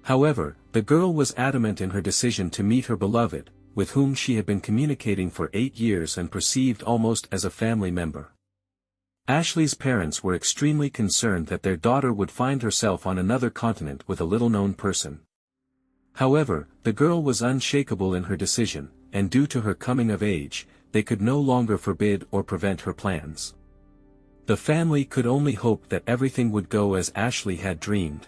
However, the girl was adamant in her decision to meet her beloved, with whom she had been communicating for 8 years and perceived almost as a family member. Ashley's parents were extremely concerned that their daughter would find herself on another continent with a little-known person. However, the girl was unshakable in her decision, and due to her coming of age, they could no longer forbid or prevent her plans. The family could only hope that everything would go as Ashley had dreamed.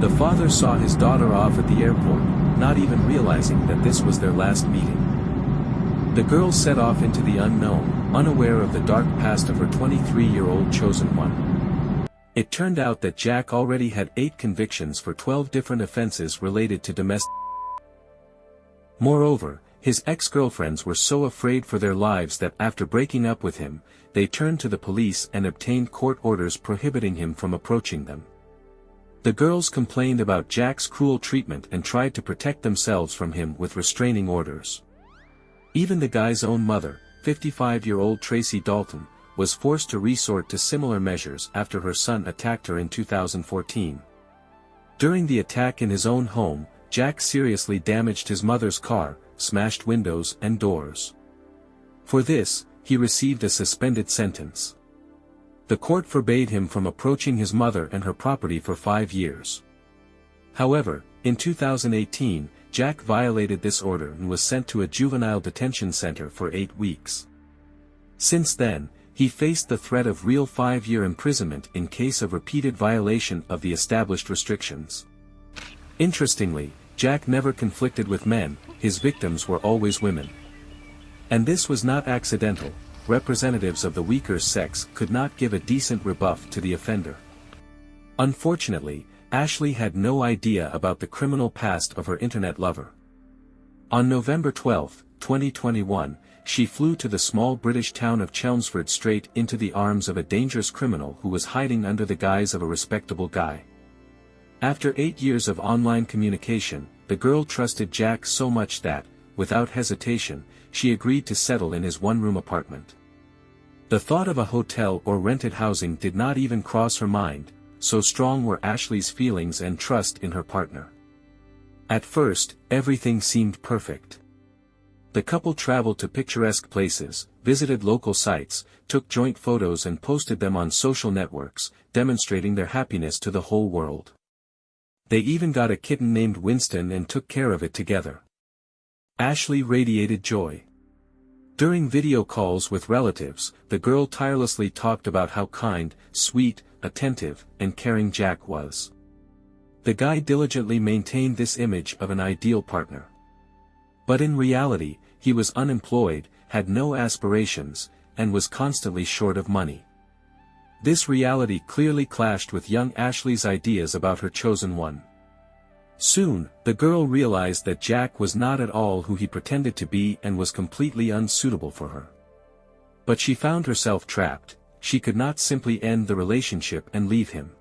The father saw his daughter off at the airport, not even realizing that this was their last meeting. The girl set off into the unknown, unaware of the dark past of her 23-year-old chosen one. It turned out that Jack already had 8 convictions for 12 different offenses related to domestic. Moreover, his ex-girlfriends were so afraid for their lives that after breaking up with him, they turned to the police and obtained court orders prohibiting him from approaching them. The girls complained about Jack's cruel treatment and tried to protect themselves from him with restraining orders. Even the guy's own mother, 55-year-old Tracy Dalton, was forced to resort to similar measures after her son attacked her in 2014. During the attack in his own home, Jack seriously damaged his mother's car, smashed windows and doors. For this, he received a suspended sentence. The court forbade him from approaching his mother and her property for 5 years. However, in 2018, Jack violated this order and was sent to a juvenile detention center for 8 weeks. Since then, he faced the threat of real 5-year imprisonment in case of repeated violation of the established restrictions. Interestingly, Jack never conflicted with men, his victims were always women. And this was not accidental. Representatives of the weaker sex could not give a decent rebuff to the offender. Unfortunately, Ashley had no idea about the criminal past of her internet lover. On November 12, 2021, she flew to the small British town of Chelmsford straight into the arms of a dangerous criminal who was hiding under the guise of a respectable guy. After 8 years of online communication, the girl trusted Jack so much that, without hesitation, she agreed to settle in his one-room apartment. The thought of a hotel or rented housing did not even cross her mind, so strong were Ashley's feelings and trust in her partner. At first, everything seemed perfect. The couple traveled to picturesque places, visited local sites, took joint photos and posted them on social networks, demonstrating their happiness to the whole world. They even got a kitten named Winston and took care of it together. Ashley radiated joy. During video calls with relatives, the girl tirelessly talked about how kind, sweet, attentive, and caring Jack was. The guy diligently maintained this image of an ideal partner. But in reality, he was unemployed, had no aspirations, and was constantly short of money. This reality clearly clashed with young Ashley's ideas about her chosen one. Soon, the girl realized that Jack was not at all who he pretended to be and was completely unsuitable for her. But she found herself trapped. She could not simply end the relationship and leave him.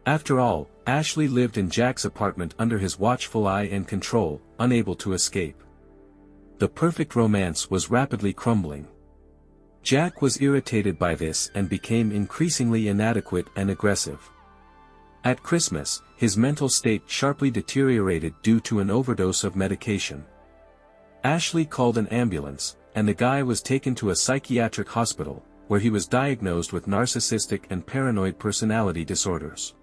After all, Ashley lived in Jack's apartment under his watchful eye and control, unable to escape. The perfect romance was rapidly crumbling. Jack was irritated by this and became increasingly inadequate and aggressive. At Christmas, his mental state sharply deteriorated due to an overdose of medication. Ashley called an ambulance, and the guy was taken to a psychiatric hospital, where he was diagnosed with narcissistic and paranoid personality disorders.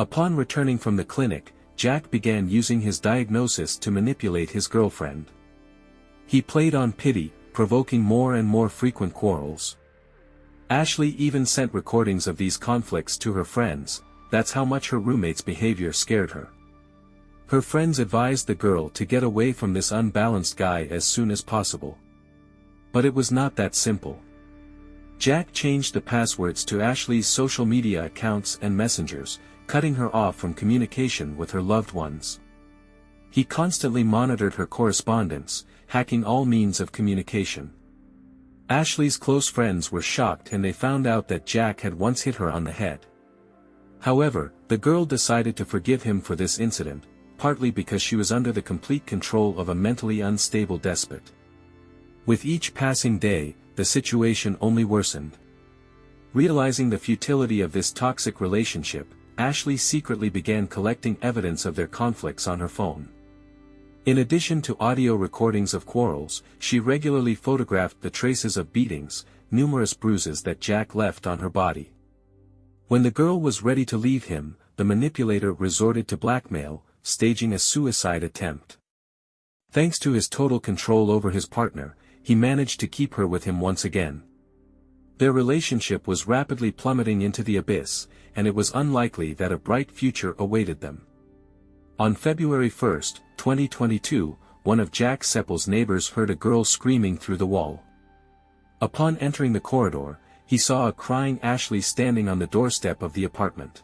Upon returning from the clinic, Jack began using his diagnosis to manipulate his girlfriend. He played on pity, provoking more and more frequent quarrels. Ashley even sent recordings of these conflicts to her friends. That's how much her roommate's behavior scared her. Her friends advised the girl to get away from this unbalanced guy as soon as possible. But it was not that simple. Jack changed the passwords to Ashley's social media accounts and messengers, cutting her off from communication with her loved ones. He constantly monitored her correspondence, hacking all means of communication. Ashley's close friends were shocked and they found out that Jack had once hit her on the head. However, the girl decided to forgive him for this incident, partly because she was under the complete control of a mentally unstable despot. With each passing day, the situation only worsened. Realizing the futility of this toxic relationship, Ashley secretly began collecting evidence of their conflicts on her phone. In addition to audio recordings of quarrels, she regularly photographed the traces of beatings, numerous bruises that Jack left on her body. When the girl was ready to leave him, the manipulator resorted to blackmail, staging a suicide attempt. Thanks to his total control over his partner, he managed to keep her with him once again. Their relationship was rapidly plummeting into the abyss, and it was unlikely that a bright future awaited them. On February 1, 2022, one of Jack Seppel's neighbors heard a girl screaming through the wall. Upon entering the corridor, he saw a crying Ashley standing on the doorstep of the apartment.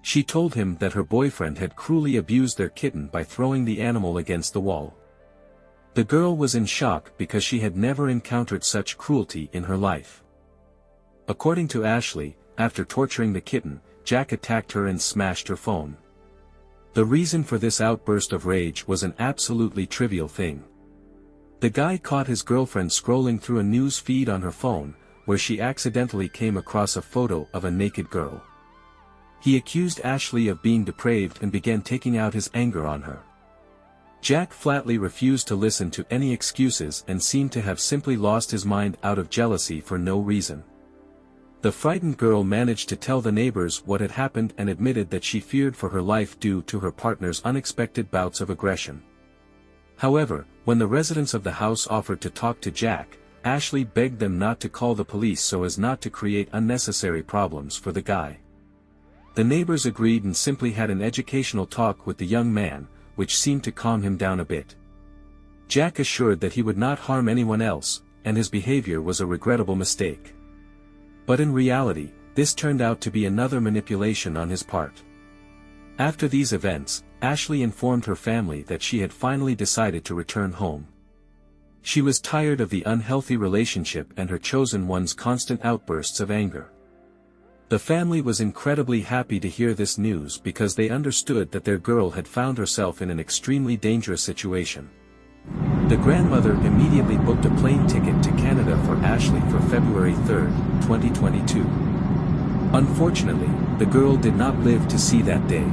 She told him that her boyfriend had cruelly abused their kitten by throwing the animal against the wall. The girl was in shock because she had never encountered such cruelty in her life. According to Ashley, after torturing the kitten, Jack attacked her and smashed her phone. The reason for this outburst of rage was an absolutely trivial thing. The guy caught his girlfriend scrolling through a news feed on her phone, where she accidentally came across a photo of a naked girl. He accused Ashley of being depraved and began taking out his anger on her. Jack flatly refused to listen to any excuses and seemed to have simply lost his mind out of jealousy for no reason. The frightened girl managed to tell the neighbors what had happened and admitted that she feared for her life due to her partner's unexpected bouts of aggression. However, when the residents of the house offered to talk to Jack, Ashley begged them not to call the police so as not to create unnecessary problems for the guy. The neighbors agreed and simply had an educational talk with the young man, which seemed to calm him down a bit. Jack assured that he would not harm anyone else, and his behavior was a regrettable mistake. But in reality, this turned out to be another manipulation on his part. After these events, Ashley informed her family that she had finally decided to return home. She was tired of the unhealthy relationship and her chosen one's constant outbursts of anger. The family was incredibly happy to hear this news because they understood that their girl had found herself in an extremely dangerous situation. The grandmother immediately booked a plane ticket to Canada for Ashley for February 3, 2022. Unfortunately, the girl did not live to see that day.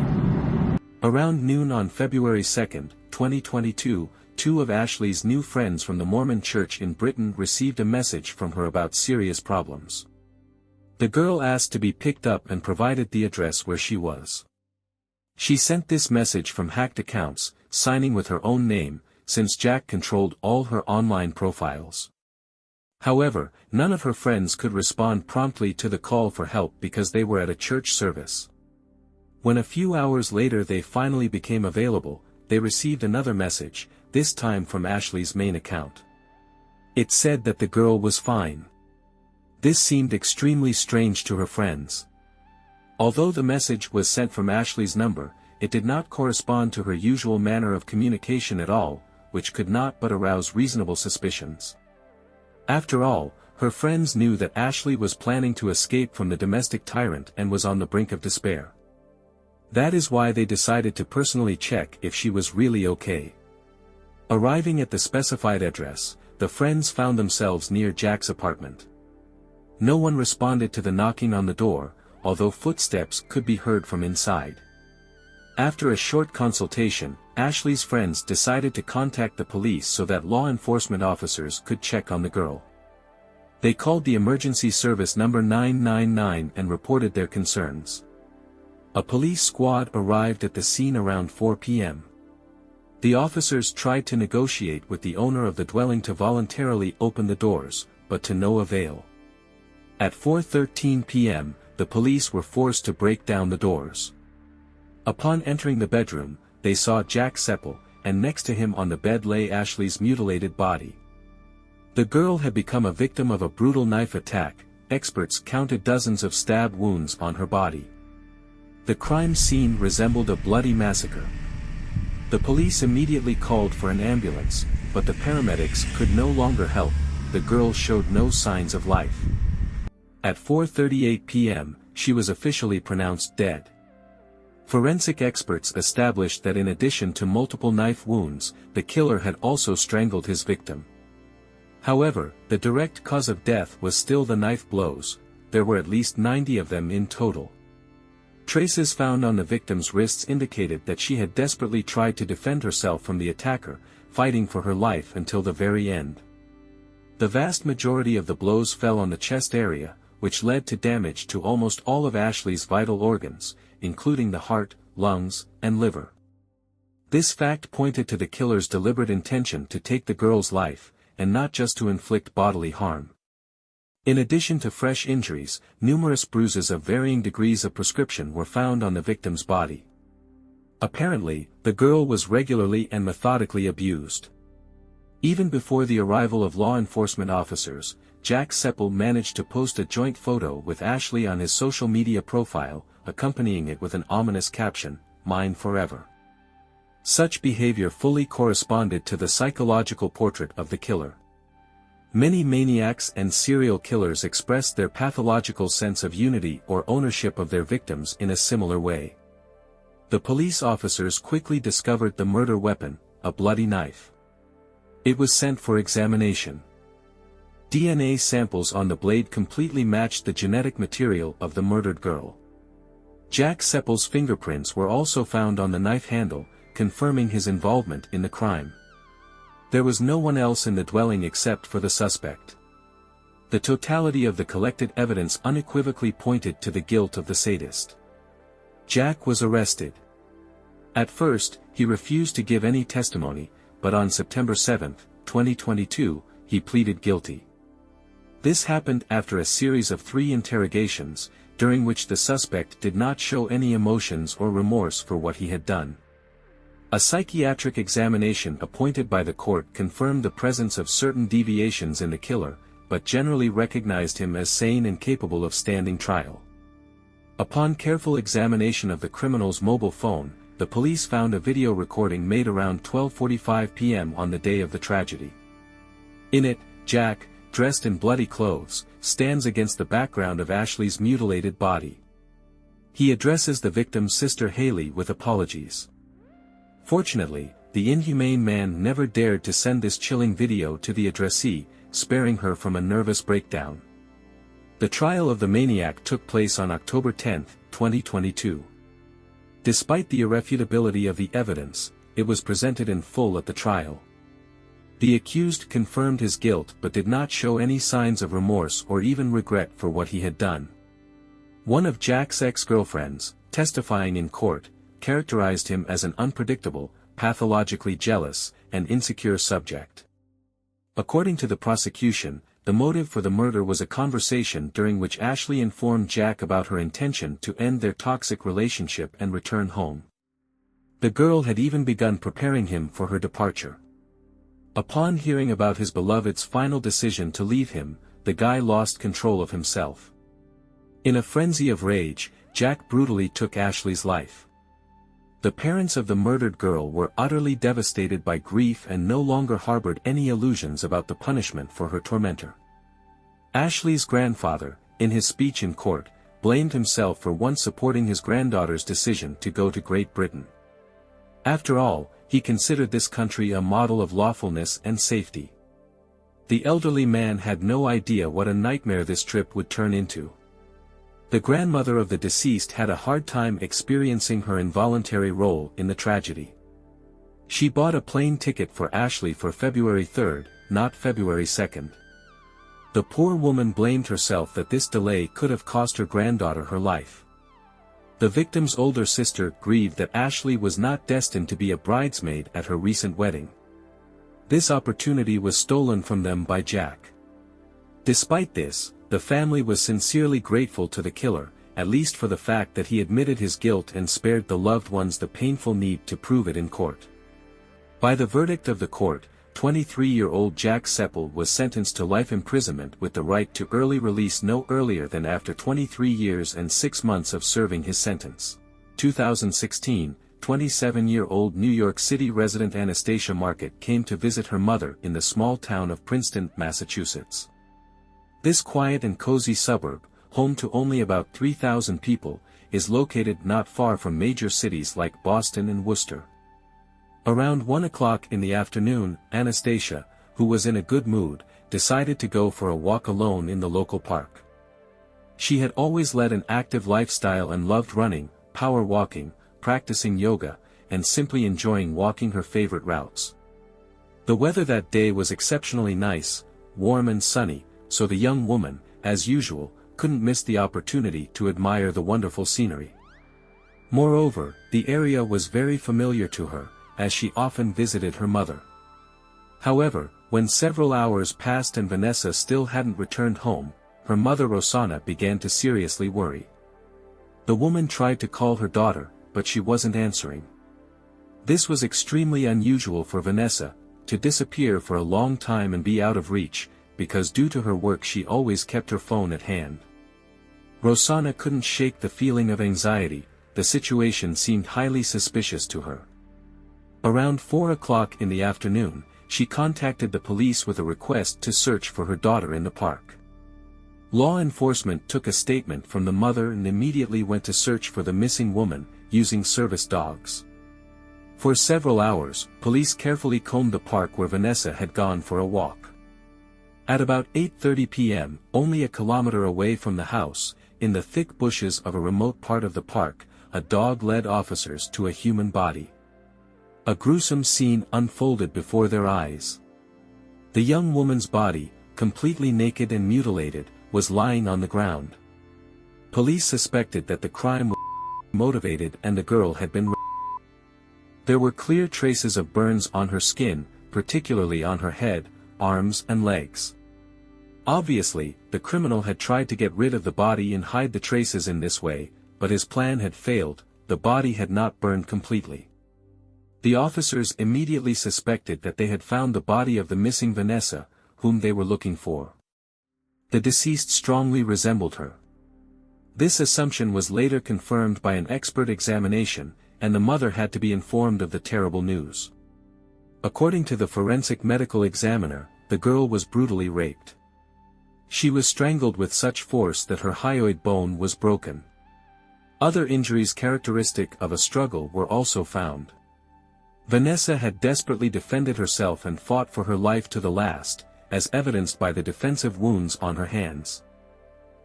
Around noon on February 2, 2022, two of Ashley's new friends from the Mormon Church in Britain received a message from her about serious problems. The girl asked to be picked up and provided the address where she was. She sent this message from hacked accounts, signing with her own name, since Jack controlled all her online profiles. However, none of her friends could respond promptly to the call for help because they were at a church service. When a few hours later they finally became available, they received another message, this time from Ashley's main account. It said that the girl was fine. This seemed extremely strange to her friends. Although the message was sent from Ashley's number, it did not correspond to her usual manner of communication at all, which could not but arouse reasonable suspicions. After all, her friends knew that Ashley was planning to escape from the domestic tyrant and was on the brink of despair. That is why they decided to personally check if she was really okay. Arriving at the specified address, the friends found themselves near Jack's apartment. No one responded to the knocking on the door, although footsteps could be heard from inside. After a short consultation, Ashley's friends decided to contact the police so that law enforcement officers could check on the girl. They called the emergency service number 999 and reported their concerns. A police squad arrived at the scene around 4 p.m. The officers tried to negotiate with the owner of the dwelling to voluntarily open the doors, but to no avail. At 4:13 p.m., the police were forced to break down the doors. Upon entering the bedroom, they saw Jack Seppel, and next to him on the bed lay Ashley's mutilated body. The girl had become a victim of a brutal knife attack, experts counted dozens of stab wounds on her body. The crime scene resembled a bloody massacre. The police immediately called for an ambulance, but the paramedics could no longer help, the girl showed no signs of life. At 4:38 p.m., she was officially pronounced dead. Forensic experts established that in addition to multiple knife wounds, the killer had also strangled his victim. However, the direct cause of death was still the knife blows. There were at least 90 of them in total. Traces found on the victim's wrists indicated that she had desperately tried to defend herself from the attacker, fighting for her life until the very end. The vast majority of the blows fell on the chest area, which led to damage to almost all of Ashley's vital organs, including the heart, lungs, and liver. This fact pointed to the killer's deliberate intention to take the girl's life, and not just to inflict bodily harm. In addition to fresh injuries, numerous bruises of varying degrees of prescription were found on the victim's body. Apparently, the girl was regularly and methodically abused. Even before the arrival of law enforcement officers, Jack Seppel managed to post a joint photo with Ashley on his social media profile, accompanying it with an ominous caption, "Mine forever." Such behavior fully corresponded to the psychological portrait of the killer. Many maniacs and serial killers express their pathological sense of unity or ownership of their victims in a similar way. The police officers quickly discovered the murder weapon, a bloody knife. It was sent for examination. DNA samples on the blade completely matched the genetic material of the murdered girl. Jack Seppel's fingerprints were also found on the knife handle, confirming his involvement in the crime. There was no one else in the dwelling except for the suspect. The totality of the collected evidence unequivocally pointed to the guilt of the sadist. Jack was arrested. At first, he refused to give any testimony, but on September 7, 2022, he pleaded guilty. This happened after a series of 3 interrogations, during which the suspect did not show any emotions or remorse for what he had done. A psychiatric examination appointed by the court confirmed the presence of certain deviations in the killer, but generally recognized him as sane and capable of standing trial. Upon careful examination of the criminal's mobile phone, the police found a video recording made around 12:45 p.m. on the day of the tragedy. In it, Jack, dressed in bloody clothes, stands against the background of Ashley's mutilated body. He addresses the victim's sister Haley with apologies. Fortunately, the inhumane man never dared to send this chilling video to the addressee, sparing her from a nervous breakdown. The trial of the maniac took place on October 10, 2022. Despite the irrefutability of the evidence, it was presented in full at the trial. The accused confirmed his guilt but did not show any signs of remorse or even regret for what he had done. One of Jack's ex-girlfriends, testifying in court, characterized him as an unpredictable, pathologically jealous, and insecure subject. According to the prosecution, the motive for the murder was a conversation during which Ashley informed Jack about her intention to end their toxic relationship and return home. The girl had even begun preparing him for her departure. Upon hearing about his beloved's final decision to leave him, the guy lost control of himself. In a frenzy of rage, Jack brutally took Ashley's life. The parents of the murdered girl were utterly devastated by grief and no longer harbored any illusions about the punishment for her tormentor. Ashley's grandfather, in his speech in court, blamed himself for once supporting his granddaughter's decision to go to Great Britain. After all, he considered this country a model of lawfulness and safety. The elderly man had no idea what a nightmare this trip would turn into. The grandmother of the deceased had a hard time experiencing her involuntary role in the tragedy. She bought a plane ticket for Ashley for February 3, not February 2. The poor woman blamed herself that this delay could have cost her granddaughter her life. The victim's older sister grieved that Ashley was not destined to be a bridesmaid at her recent wedding. This opportunity was stolen from them by Jack. Despite this, the family was sincerely grateful to the killer, at least for the fact that he admitted his guilt and spared the loved ones the painful need to prove it in court. By the verdict of the court, 23-year-old Jack Seppel was sentenced to life imprisonment with the right to early release no earlier than after 23 years and 6 months of serving his sentence. 2016, 27-year-old New York City resident Anastacia Markot came to visit her mother in the small town of Princeton, Massachusetts. This quiet and cozy suburb, home to only about 3,000 people, is located not far from major cities like Boston and Worcester. Around 1 o'clock in the afternoon, Anastacia, who was in a good mood, decided to go for a walk alone in the local park. She had always led an active lifestyle and loved running, power walking, practicing yoga, and simply enjoying walking her favorite routes. The weather that day was exceptionally nice, warm and sunny, so the young woman, as usual, couldn't miss the opportunity to admire the wonderful scenery. Moreover, the area was very familiar to her, as she often visited her mother. However, when several hours passed and Vanessa still hadn't returned home, her mother Rosanna began to seriously worry. The woman tried to call her daughter, but she wasn't answering. This was extremely unusual for Vanessa, to disappear for a long time and be out of reach, because due to her work she always kept her phone at hand. Rosanna couldn't shake the feeling of anxiety. The situation seemed highly suspicious to her. Around 4 o'clock in the afternoon, she contacted the police with a request to search for her daughter in the park. Law enforcement took a statement from the mother and immediately went to search for the missing woman, using service dogs. For several hours, police carefully combed the park where Vanessa had gone for a walk. At about 8:30 p.m., only a kilometer away from the house, in the thick bushes of a remote part of the park, a dog led officers to a human body. A gruesome scene unfolded before their eyes. The young woman's body, completely naked and mutilated, was lying on the ground. Police suspected that the crime was motivated and the girl had been raped. There were clear traces of burns on her skin, particularly on her head, arms and legs. Obviously, the criminal had tried to get rid of the body and hide the traces in this way, but his plan had failed. The body had not burned completely. The officers immediately suspected that they had found the body of the missing Vanessa, whom they were looking for. The deceased strongly resembled her. This assumption was later confirmed by an expert examination, and the mother had to be informed of the terrible news. According to the forensic medical examiner, the girl was brutally raped. She was strangled with such force that her hyoid bone was broken. Other injuries characteristic of a struggle were also found. Vanessa had desperately defended herself and fought for her life to the last, as evidenced by the defensive wounds on her hands.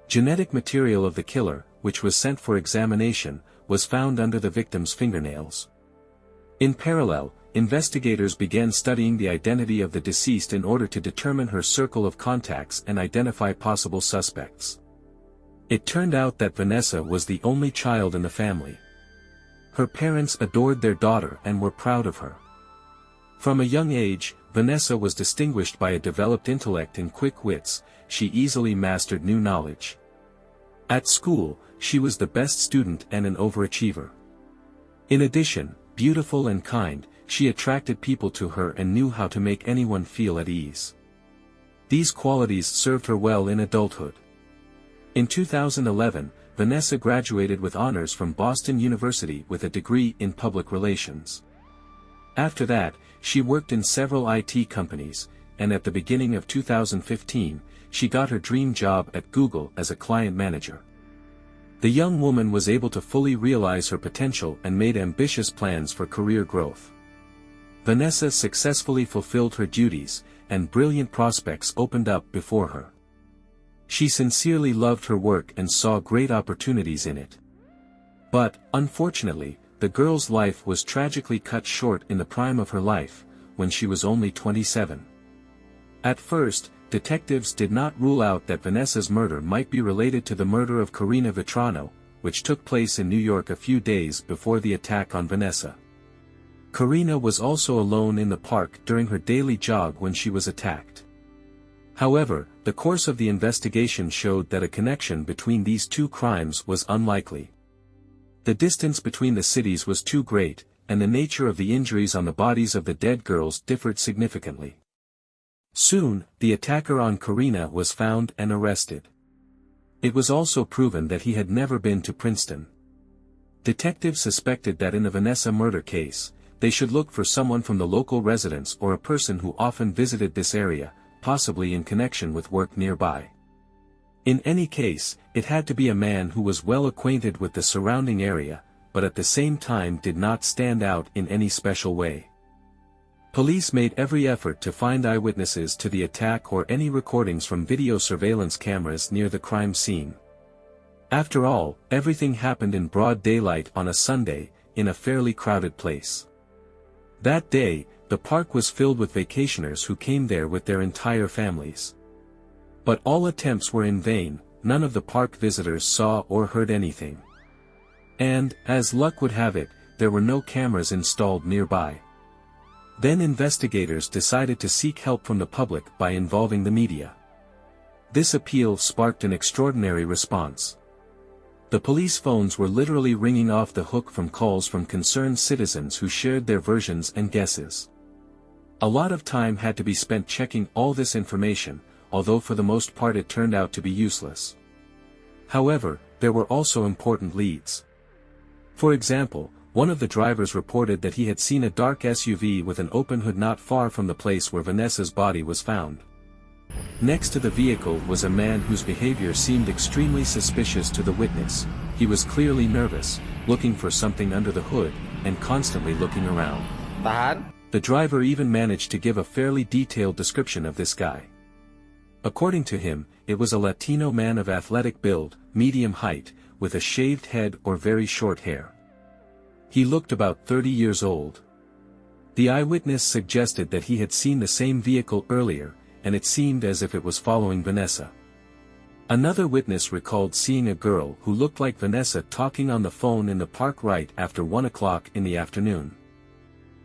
Genetic material of the killer, which was sent for examination, was found under the victim's fingernails. In parallel, investigators began studying the identity of the deceased in order to determine her circle of contacts and identify possible suspects. It turned out that Vanessa was the only child in the family. Her parents adored their daughter and were proud of her. From a young age, Vanessa was distinguished by a developed intellect and quick wits. She easily mastered new knowledge. At school, she was the best student and an overachiever. In addition, beautiful and kind, she attracted people to her and knew how to make anyone feel at ease. These qualities served her well in adulthood. In 2011, Vanessa graduated with honors from Boston University with a degree in public relations. After that, she worked in several IT companies, and at the beginning of 2015, she got her dream job at Google as a client manager. The young woman was able to fully realize her potential and made ambitious plans for career growth. Vanessa successfully fulfilled her duties, and brilliant prospects opened up before her. She sincerely loved her work and saw great opportunities in it. But, unfortunately, the girl's life was tragically cut short in the prime of her life, when she was only 27. At first, detectives did not rule out that Vanessa's murder might be related to the murder of Karina Vetrano, which took place in New York a few days before the attack on Vanessa. Karina was also alone in the park during her daily jog when she was attacked. However, the course of the investigation showed that a connection between these two crimes was unlikely. The distance between the cities was too great, and the nature of the injuries on the bodies of the dead girls differed significantly. Soon, the attacker on Karina was found and arrested. It was also proven that he had never been to Princeton. Detectives suspected that in a Vanessa murder case, they should look for someone from the local residents or a person who often visited this area, possibly in connection with work nearby. In any case, it had to be a man who was well acquainted with the surrounding area, but at the same time did not stand out in any special way. Police made every effort to find eyewitnesses to the attack or any recordings from video surveillance cameras near the crime scene. After all, everything happened in broad daylight on a Sunday, in a fairly crowded place. That day, the park was filled with vacationers who came there with their entire families. But all attempts were in vain, none of the park visitors saw or heard anything. And, as luck would have it, there were no cameras installed nearby. Then investigators decided to seek help from the public by involving the media. This appeal sparked an extraordinary response. The police phones were literally ringing off the hook from calls from concerned citizens who shared their versions and guesses. A lot of time had to be spent checking all this information, although for the most part it turned out to be useless. However, there were also important leads. For example, one of the drivers reported that he had seen a dark SUV with an open hood not far from the place where Vanessa's body was found. Next to the vehicle was a man whose behavior seemed extremely suspicious to the witness. He was clearly nervous, looking for something under the hood, and constantly looking around. The driver even managed to give a fairly detailed description of this guy. According to him, it was a Latino man of athletic build, medium height, with a shaved head or very short hair. He looked about 30 years old. The eyewitness suggested that he had seen the same vehicle earlier, and it seemed as if it was following Vanessa. Another witness recalled seeing a girl who looked like Vanessa talking on the phone in the park right after 1 o'clock in the afternoon.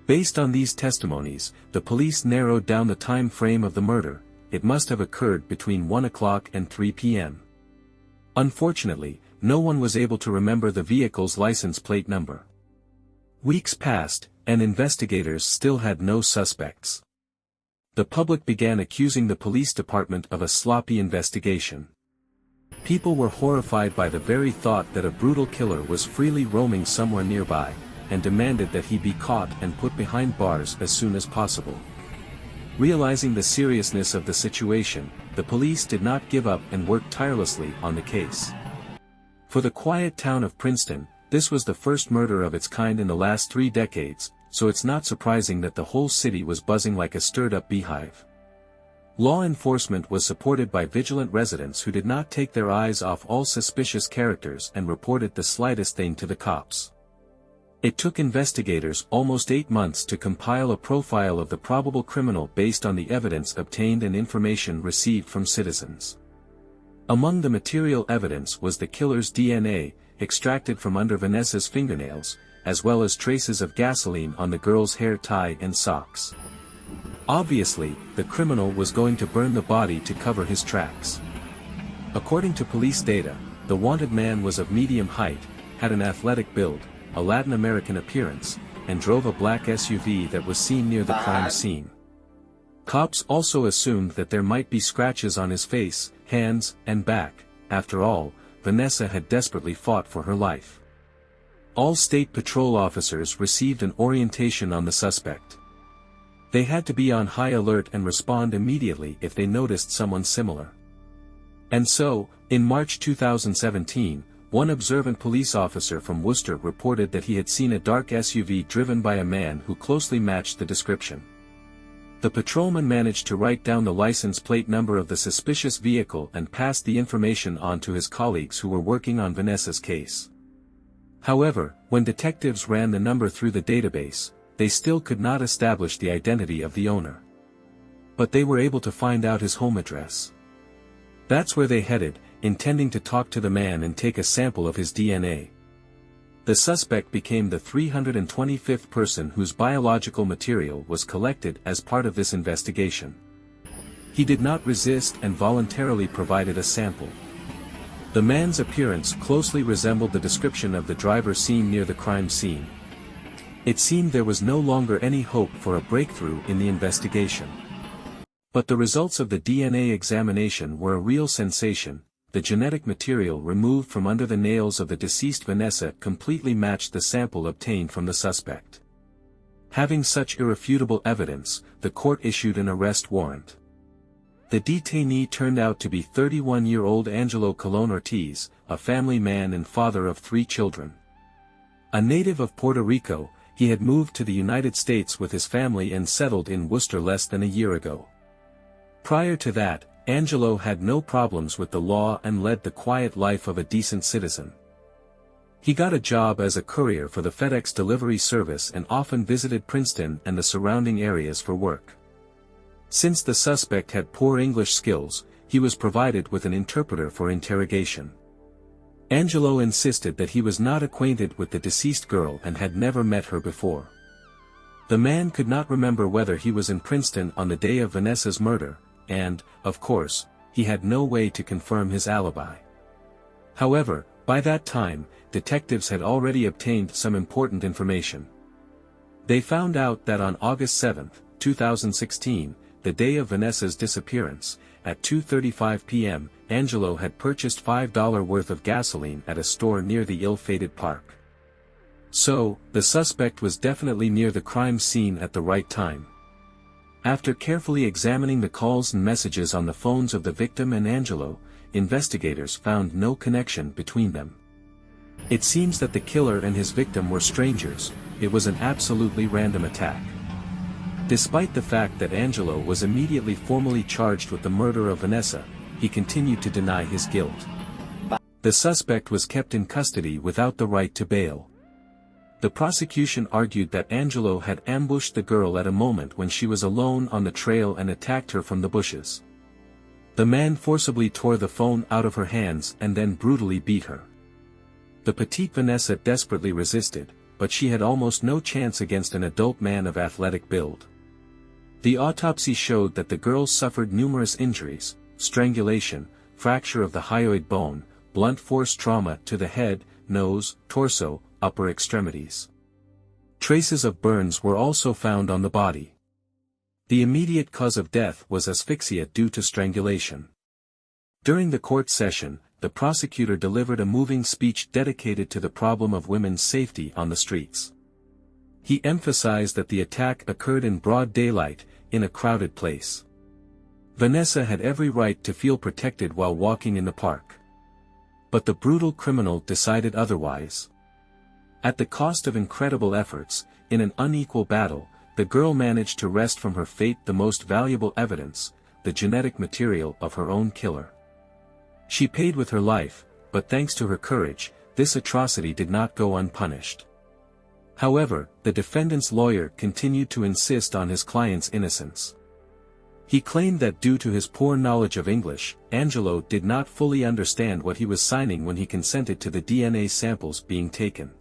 Based on these testimonies, the police narrowed down the time frame of the murder. It must have occurred between 1 o'clock and 3 p.m. Unfortunately, no one was able to remember the vehicle's license plate number. Weeks passed, and investigators still had no suspects. The public began accusing the police department of a sloppy investigation. People were horrified by the very thought that a brutal killer was freely roaming somewhere nearby, and demanded that he be caught and put behind bars as soon as possible. Realizing the seriousness of the situation, the police did not give up and worked tirelessly on the case. For the quiet town of Princeton, this was the first murder of its kind in the last 3 decades, so it's not surprising that the whole city was buzzing like a stirred-up beehive. Law enforcement was supported by vigilant residents who did not take their eyes off all suspicious characters and reported the slightest thing to the cops. It took investigators almost 8 months to compile a profile of the probable criminal based on the evidence obtained and information received from citizens. Among the material evidence was the killer's DNA, extracted from under Vanessa's fingernails, as well as traces of gasoline on the girl's hair tie and socks. Obviously, the criminal was going to burn the body to cover his tracks. According to police data, the wanted man was of medium height, had an athletic build, a Latin American appearance, and drove a black SUV that was seen near the crime scene. Cops also assumed that there might be scratches on his face, hands, and back. After all, Vanessa had desperately fought for her life. All state patrol officers received an orientation on the suspect. They had to be on high alert and respond immediately if they noticed someone similar. And so, in March 2017, one observant police officer from Worcester reported that he had seen a dark SUV driven by a man who closely matched the description. The patrolman managed to write down the license plate number of the suspicious vehicle and passed the information on to his colleagues who were working on Vanessa's case. However, when detectives ran the number through the database, they still could not establish the identity of the owner. But they were able to find out his home address. That's where they headed, intending to talk to the man and take a sample of his DNA. The suspect became the 325th person whose biological material was collected as part of this investigation. He did not resist and voluntarily provided a sample. The man's appearance closely resembled the description of the driver seen near the crime scene. It seemed there was no longer any hope for a breakthrough in the investigation. But the results of the DNA examination were a real sensation. the genetic material removed from under the nails of the deceased Vanessa completely matched the sample obtained from the suspect. Having such irrefutable evidence, the court issued an arrest warrant. The detainee turned out to be 31-year-old Angelo Colon Ortiz, a family man and father of 3 children. A native of Puerto Rico, he had moved to the United States with his family and settled in Worcester less than a year ago. Prior to that, Angelo had no problems with the law and led the quiet life of a decent citizen. He got a job as a courier for the FedEx delivery service and often visited Princeton and the surrounding areas for work. Since the suspect had poor English skills, he was provided with an interpreter for interrogation. Angelo insisted that he was not acquainted with the deceased girl and had never met her before. The man could not remember whether he was in Princeton on the day of Vanessa's murder, and, of course, he had no way to confirm his alibi. However, by that time, detectives had already obtained some important information. They found out that on August 7, 2016, the day of Vanessa's disappearance, at 2:35 p.m., Angelo had purchased $5 worth of gasoline at a store near the ill-fated park. So, the suspect was definitely near the crime scene at the right time. After carefully examining the calls and messages on the phones of the victim and Angelo, investigators found no connection between them. It seems that the killer and his victim were strangers. It was an absolutely random attack. Despite the fact that Angelo was immediately formally charged with the murder of Vanessa, he continued to deny his guilt. The suspect was kept in custody without the right to bail. The prosecution argued that Angelo had ambushed the girl at a moment when she was alone on the trail and attacked her from the bushes. The man forcibly tore the phone out of her hands and then brutally beat her. The petite Vanessa desperately resisted, but she had almost no chance against an adult man of athletic build. The autopsy showed that the girl suffered numerous injuries: strangulation, fracture of the hyoid bone, blunt force trauma to the head, nose, torso, upper extremities. Traces of burns were also found on the body. The immediate cause of death was asphyxia due to strangulation. During the court session, the prosecutor delivered a moving speech dedicated to the problem of women's safety on the streets. He emphasized that the attack occurred in broad daylight, in a crowded place. Vanessa had every right to feel protected while walking in the park. But the brutal criminal decided otherwise. At the cost of incredible efforts, in an unequal battle, the girl managed to wrest from her fate the most valuable evidence, the genetic material of her own killer. She paid with her life, but thanks to her courage, this atrocity did not go unpunished. However, the defendant's lawyer continued to insist on his client's innocence. He claimed that due to his poor knowledge of English, Angelo did not fully understand what he was signing when he consented to the DNA samples being taken.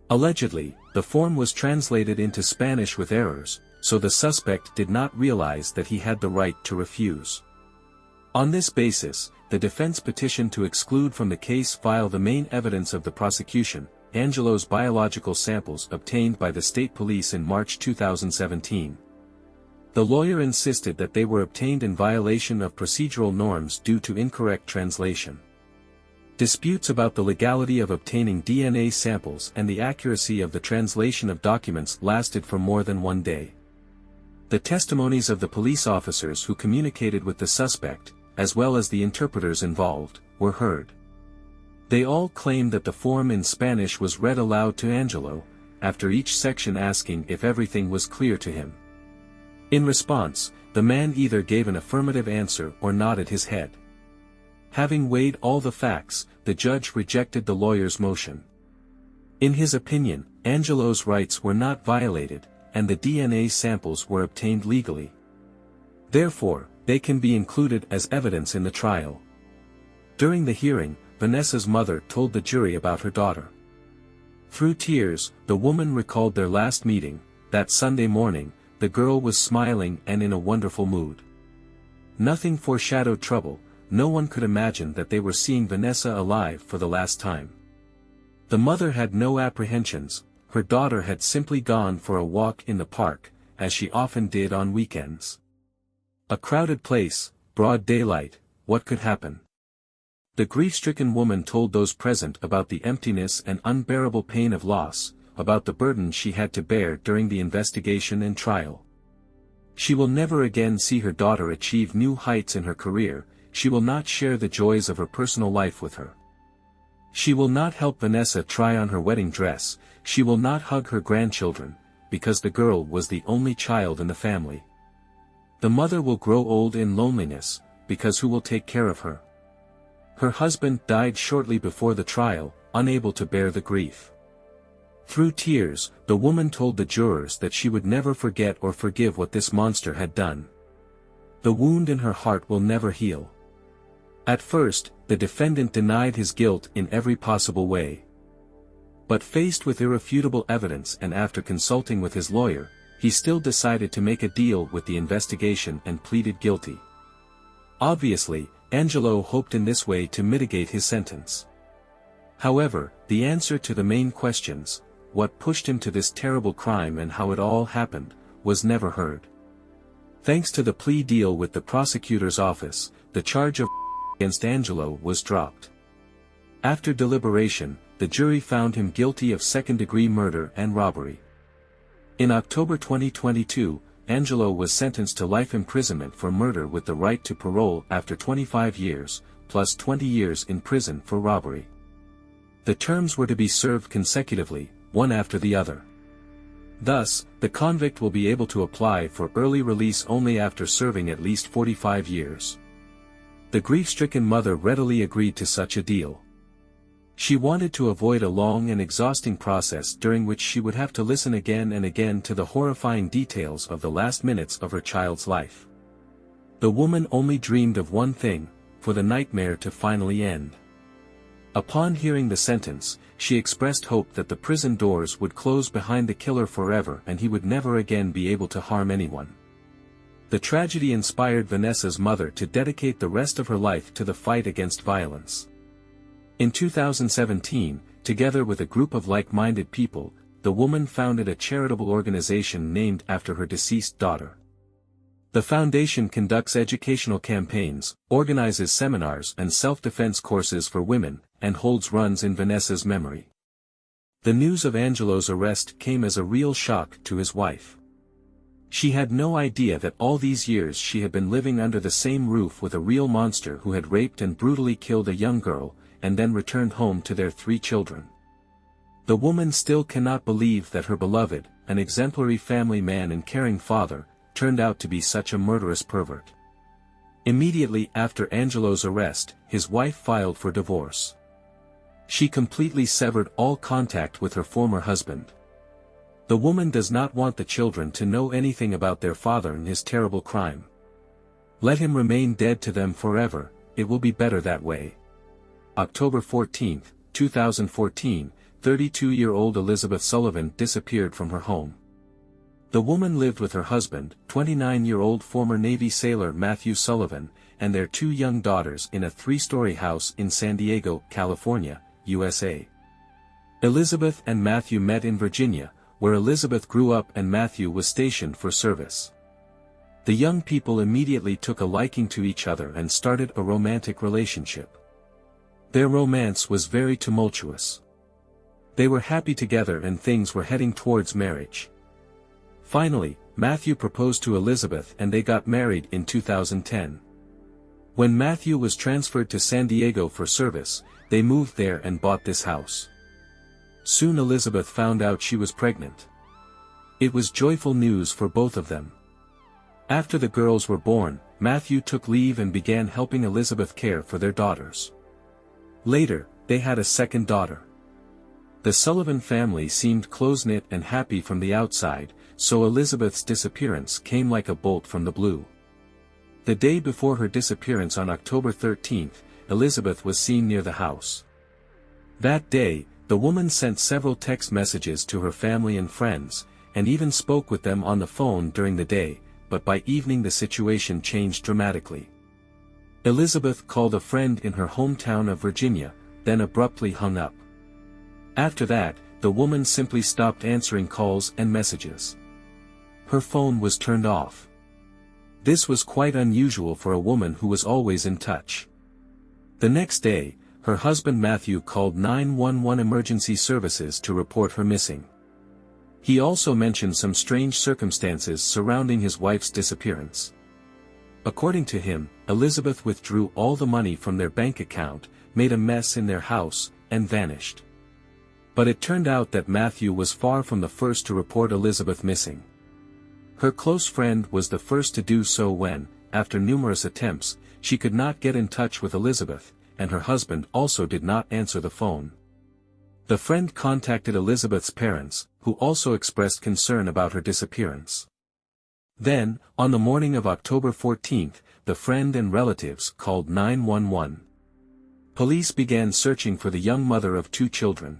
Allegedly, the form was translated into Spanish with errors, so the suspect did not realize that he had the right to refuse. On this basis, the defense petitioned to exclude from the case file the main evidence of the prosecution, Angelo's biological samples obtained by the state police in March 2017. The lawyer insisted that they were obtained in violation of procedural norms due to incorrect translation. Disputes about the legality of obtaining DNA samples and the accuracy of the translation of documents lasted for more than one day. The testimonies of the police officers who communicated with the suspect, as well as the interpreters involved, were heard. They all claimed that the form in Spanish was read aloud to Angelo, after each section asking if everything was clear to him. In response, the man either gave an affirmative answer or nodded his head. Having weighed all the facts, the judge rejected the lawyer's motion. In his opinion, Angelo's rights were not violated, and the DNA samples were obtained legally. Therefore, they can be included as evidence in the trial. During the hearing, Vanessa's mother told the jury about her daughter. Through tears, the woman recalled their last meeting. That Sunday morning, the girl was smiling and in a wonderful mood. Nothing foreshadowed trouble. No one could imagine that they were seeing Vanessa alive for the last time. The mother had no apprehensions. Her daughter had simply gone for a walk in the park, as she often did on weekends. A crowded place, broad daylight, what could happen? The grief-stricken woman told those present about the emptiness and unbearable pain of loss, about the burden she had to bear during the investigation and trial. She will never again see her daughter achieve new heights in her career, she will not share the joys of her personal life with her. She will not help Vanessa try on her wedding dress, she will not hug her grandchildren, because the girl was the only child in the family. The mother will grow old in loneliness, because who will take care of her? Her husband died shortly before the trial, unable to bear the grief. Through tears, the woman told the jurors that she would never forget or forgive what this monster had done. The wound in her heart will never heal. At first, the defendant denied his guilt in every possible way. But faced with irrefutable evidence and after consulting with his lawyer, he still decided to make a deal with the investigation and pleaded guilty. Obviously, Angelo hoped in this way to mitigate his sentence. However, the answer to the main questions, what pushed him to this terrible crime and how it all happened, was never heard. Thanks to the plea deal with the prosecutor's office, the charge of against Angelo was dropped. After deliberation, the jury found him guilty of second-degree murder and robbery. In October 2022, Angelo was sentenced to life imprisonment for murder with the right to parole after 25 years, plus 20 years in prison for robbery. The terms were to be served consecutively, one after the other. Thus, the convict will be able to apply for early release only after serving at least 45 years. The grief-stricken mother readily agreed to such a deal. She wanted to avoid a long and exhausting process during which she would have to listen again and again to the horrifying details of the last minutes of her child's life. The woman only dreamed of one thing, for the nightmare to finally end. Upon hearing the sentence, she expressed hope that the prison doors would close behind the killer forever and he would never again be able to harm anyone. The tragedy inspired Vanessa's mother to dedicate the rest of her life to the fight against violence. In 2017, together with a group of like-minded people, the woman founded a charitable organization named after her deceased daughter. The foundation conducts educational campaigns, organizes seminars and self-defense courses for women, and holds runs in Vanessa's memory. The news of Angelo's arrest came as a real shock to his wife. She had no idea that all these years she had been living under the same roof with a real monster who had raped and brutally killed a young girl, and then returned home to their 3 children. The woman still cannot believe that her beloved, an exemplary family man and caring father, turned out to be such a murderous pervert. Immediately after Angelo's arrest, his wife filed for divorce. She completely severed all contact with her former husband. The woman does not want the children to know anything about their father and his terrible crime. Let him remain dead to them forever, it will be better that way. October 14, 2014, 32-year-old Elizabeth Sullivan disappeared from her home. The woman lived with her husband, 29-year-old former Navy sailor Matthew Sullivan, and their 2 young daughters in a 3-story house in San Diego, California, USA. Elizabeth and Matthew met in Virginia, where Elizabeth grew up and Matthew was stationed for service. The young people immediately took a liking to each other and started a romantic relationship. Their romance was very tumultuous. They were happy together and things were heading towards marriage. Finally, Matthew proposed to Elizabeth and they got married in 2010. When Matthew was transferred to San Diego for service, they moved there and bought this house. Soon Elizabeth found out she was pregnant. It was joyful news for both of them. After the girls were born, Matthew took leave and began helping Elizabeth care for their daughters. Later, they had a second daughter. The Sullivan family seemed close-knit and happy from the outside, so Elizabeth's disappearance came like a bolt from the blue. The day before her disappearance on October 13, Elizabeth was seen near the house. That day, the woman sent several text messages to her family and friends, and even spoke with them on the phone during the day, but by evening the situation changed dramatically. Elizabeth called a friend in her hometown of Virginia, then abruptly hung up. After that, the woman simply stopped answering calls and messages. Her phone was turned off. This was quite unusual for a woman who was always in touch. The next day, her husband Matthew called 911 emergency services to report her missing. He also mentioned some strange circumstances surrounding his wife's disappearance. According to him, Elizabeth withdrew all the money from their bank account, made a mess in their house, and vanished. But it turned out that Matthew was far from the first to report Elizabeth missing. Her close friend was the first to do so when, after numerous attempts, she could not get in touch with Elizabeth, and her husband also did not answer the phone. The friend contacted Elizabeth's parents, who also expressed concern about her disappearance. Then, on the morning of October 14, the friend and relatives called 911. Police began searching for the young mother of 2 children.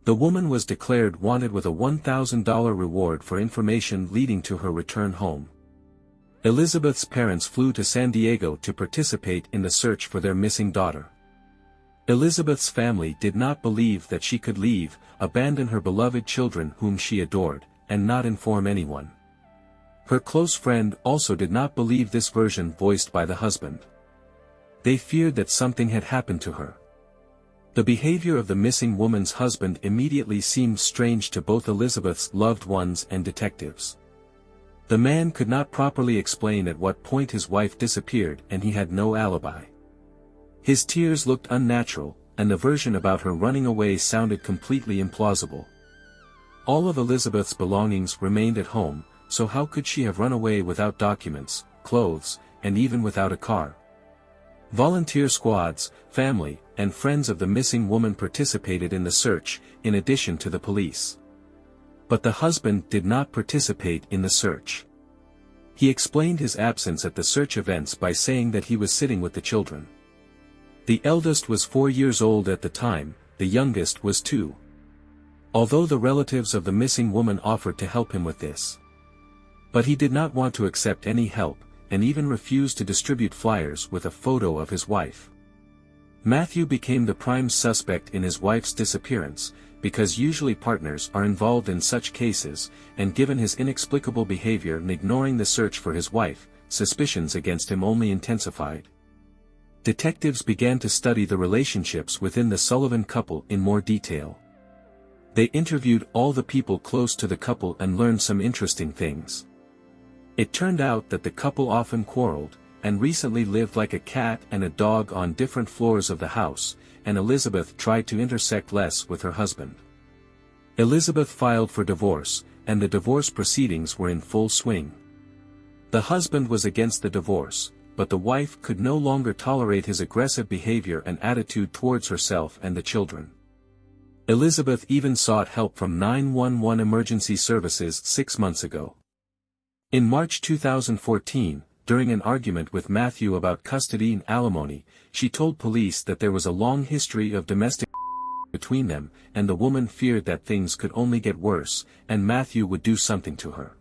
The woman was declared wanted with a $1,000 reward for information leading to her return home. Elizabeth's parents flew to San Diego to participate in the search for their missing daughter. Elizabeth's family did not believe that she could leave, abandon her beloved children whom she adored, and not inform anyone. Her close friend also did not believe this version voiced by the husband. They feared that something had happened to her. The behavior of the missing woman's husband immediately seemed strange to both Elizabeth's loved ones and detectives. The man could not properly explain at what point his wife disappeared, and he had no alibi. His tears looked unnatural, and the version about her running away sounded completely implausible. All of Elizabeth's belongings remained at home, so how could she have run away without documents, clothes, and even without a car? Volunteer squads, family, and friends of the missing woman participated in the search, in addition to the police. But the husband did not participate in the search. He explained his absence at the search events by saying that he was sitting with the children. The eldest was 4 years old at the time, the youngest was 2. Although the relatives of the missing woman offered to help him with this. But he did not want to accept any help, and even refused to distribute flyers with a photo of his wife. Matthew became the prime suspect in his wife's disappearance, because usually partners are involved in such cases, and given his inexplicable behavior in ignoring the search for his wife, suspicions against him only intensified. Detectives began to study the relationships within the Sullivan couple in more detail. They interviewed all the people close to the couple and learned some interesting things. It turned out that the couple often quarreled, and recently lived like a cat and a dog on different floors of the house, and Elizabeth tried to intersect less with her husband. Elizabeth filed for divorce, and the divorce proceedings were in full swing. The husband was against the divorce, but the wife could no longer tolerate his aggressive behavior and attitude towards herself and the children. Elizabeth even sought help from 911 emergency services 6 months ago. In March 2014, during an argument with Matthew about custody and alimony, she told police that there was a long history of domestic between them, and the woman feared that things could only get worse, and Matthew would do something to her.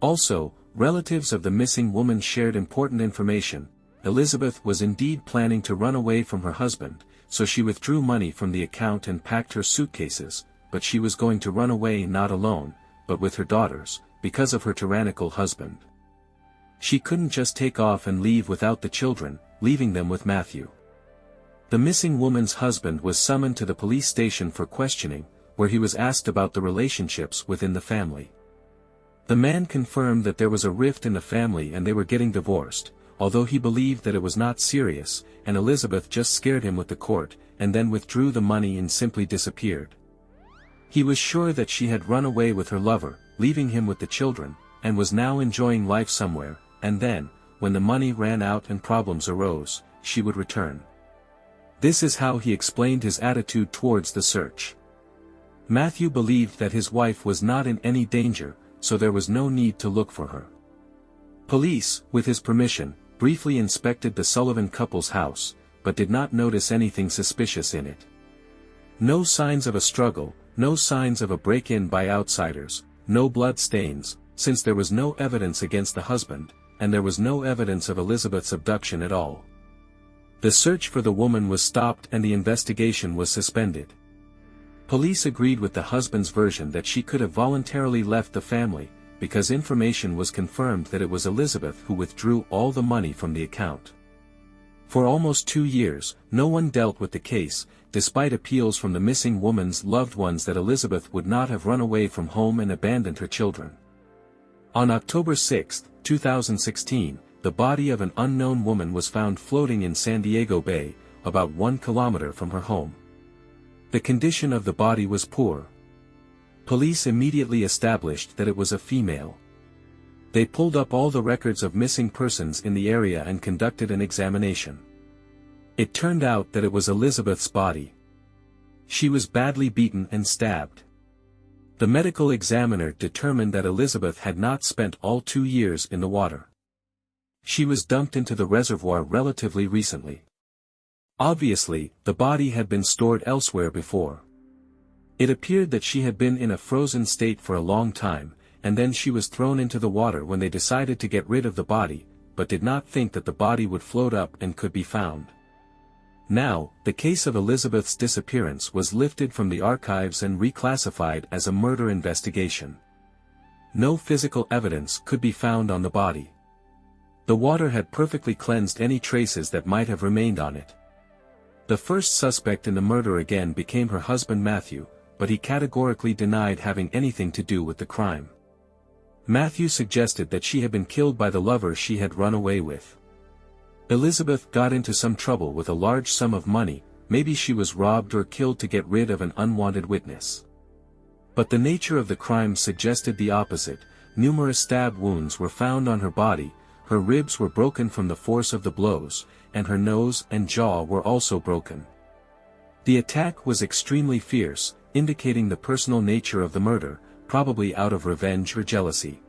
Also, relatives of the missing woman shared important information. Elizabeth was indeed planning to run away from her husband, so she withdrew money from the account and packed her suitcases, but she was going to run away not alone, but with her daughters, because of her tyrannical husband. She couldn't just take off and leave without the children, leaving them with Matthew. The missing woman's husband was summoned to the police station for questioning, where he was asked about the relationships within the family. The man confirmed that there was a rift in the family and they were getting divorced, although he believed that it was not serious, and Elizabeth just scared him with the court, and then withdrew the money and simply disappeared. He was sure that she had run away with her lover, leaving him with the children, and was now enjoying life somewhere, and then, when the money ran out and problems arose, she would return. This is how he explained his attitude towards the search. Matthew believed that his wife was not in any danger, so there was no need to look for her. Police, with his permission, briefly inspected the Sullivan couple's house, but did not notice anything suspicious in it. No signs of a struggle, no signs of a break-in by outsiders, no blood stains, since there was no evidence against the husband, and there was no evidence of Elizabeth's abduction at all. The search for the woman was stopped and the investigation was suspended. Police agreed with the husband's version that she could have voluntarily left the family, because information was confirmed that it was Elizabeth who withdrew all the money from the account. For almost 2 years, no one dealt with the case, despite appeals from the missing woman's loved ones that Elizabeth would not have run away from home and abandoned her children. On October 6, 2016, the body of an unknown woman was found floating in San Diego Bay, about 1 kilometer from her home. The condition of the body was poor. Police immediately established that it was a female. They pulled up all the records of missing persons in the area and conducted an examination. It turned out that it was Elizabeth's body. She was badly beaten and stabbed. The medical examiner determined that Elizabeth had not spent all 2 years in the water. She was dumped into the reservoir relatively recently. Obviously, the body had been stored elsewhere before. It appeared that she had been in a frozen state for a long time, and then she was thrown into the water when they decided to get rid of the body, but did not think that the body would float up and could be found. Now, the case of Elizabeth's disappearance was lifted from the archives and reclassified as a murder investigation. No physical evidence could be found on the body. The water had perfectly cleansed any traces that might have remained on it. The first suspect in the murder again became her husband Matthew, but he categorically denied having anything to do with the crime. Matthew suggested that she had been killed by the lover she had run away with. Elizabeth got into some trouble with a large sum of money, maybe she was robbed or killed to get rid of an unwanted witness. But the nature of the crime suggested the opposite. Numerous stab wounds were found on her body, her ribs were broken from the force of the blows, and her nose and jaw were also broken. The attack was extremely fierce, indicating the personal nature of the murder, probably out of revenge or jealousy.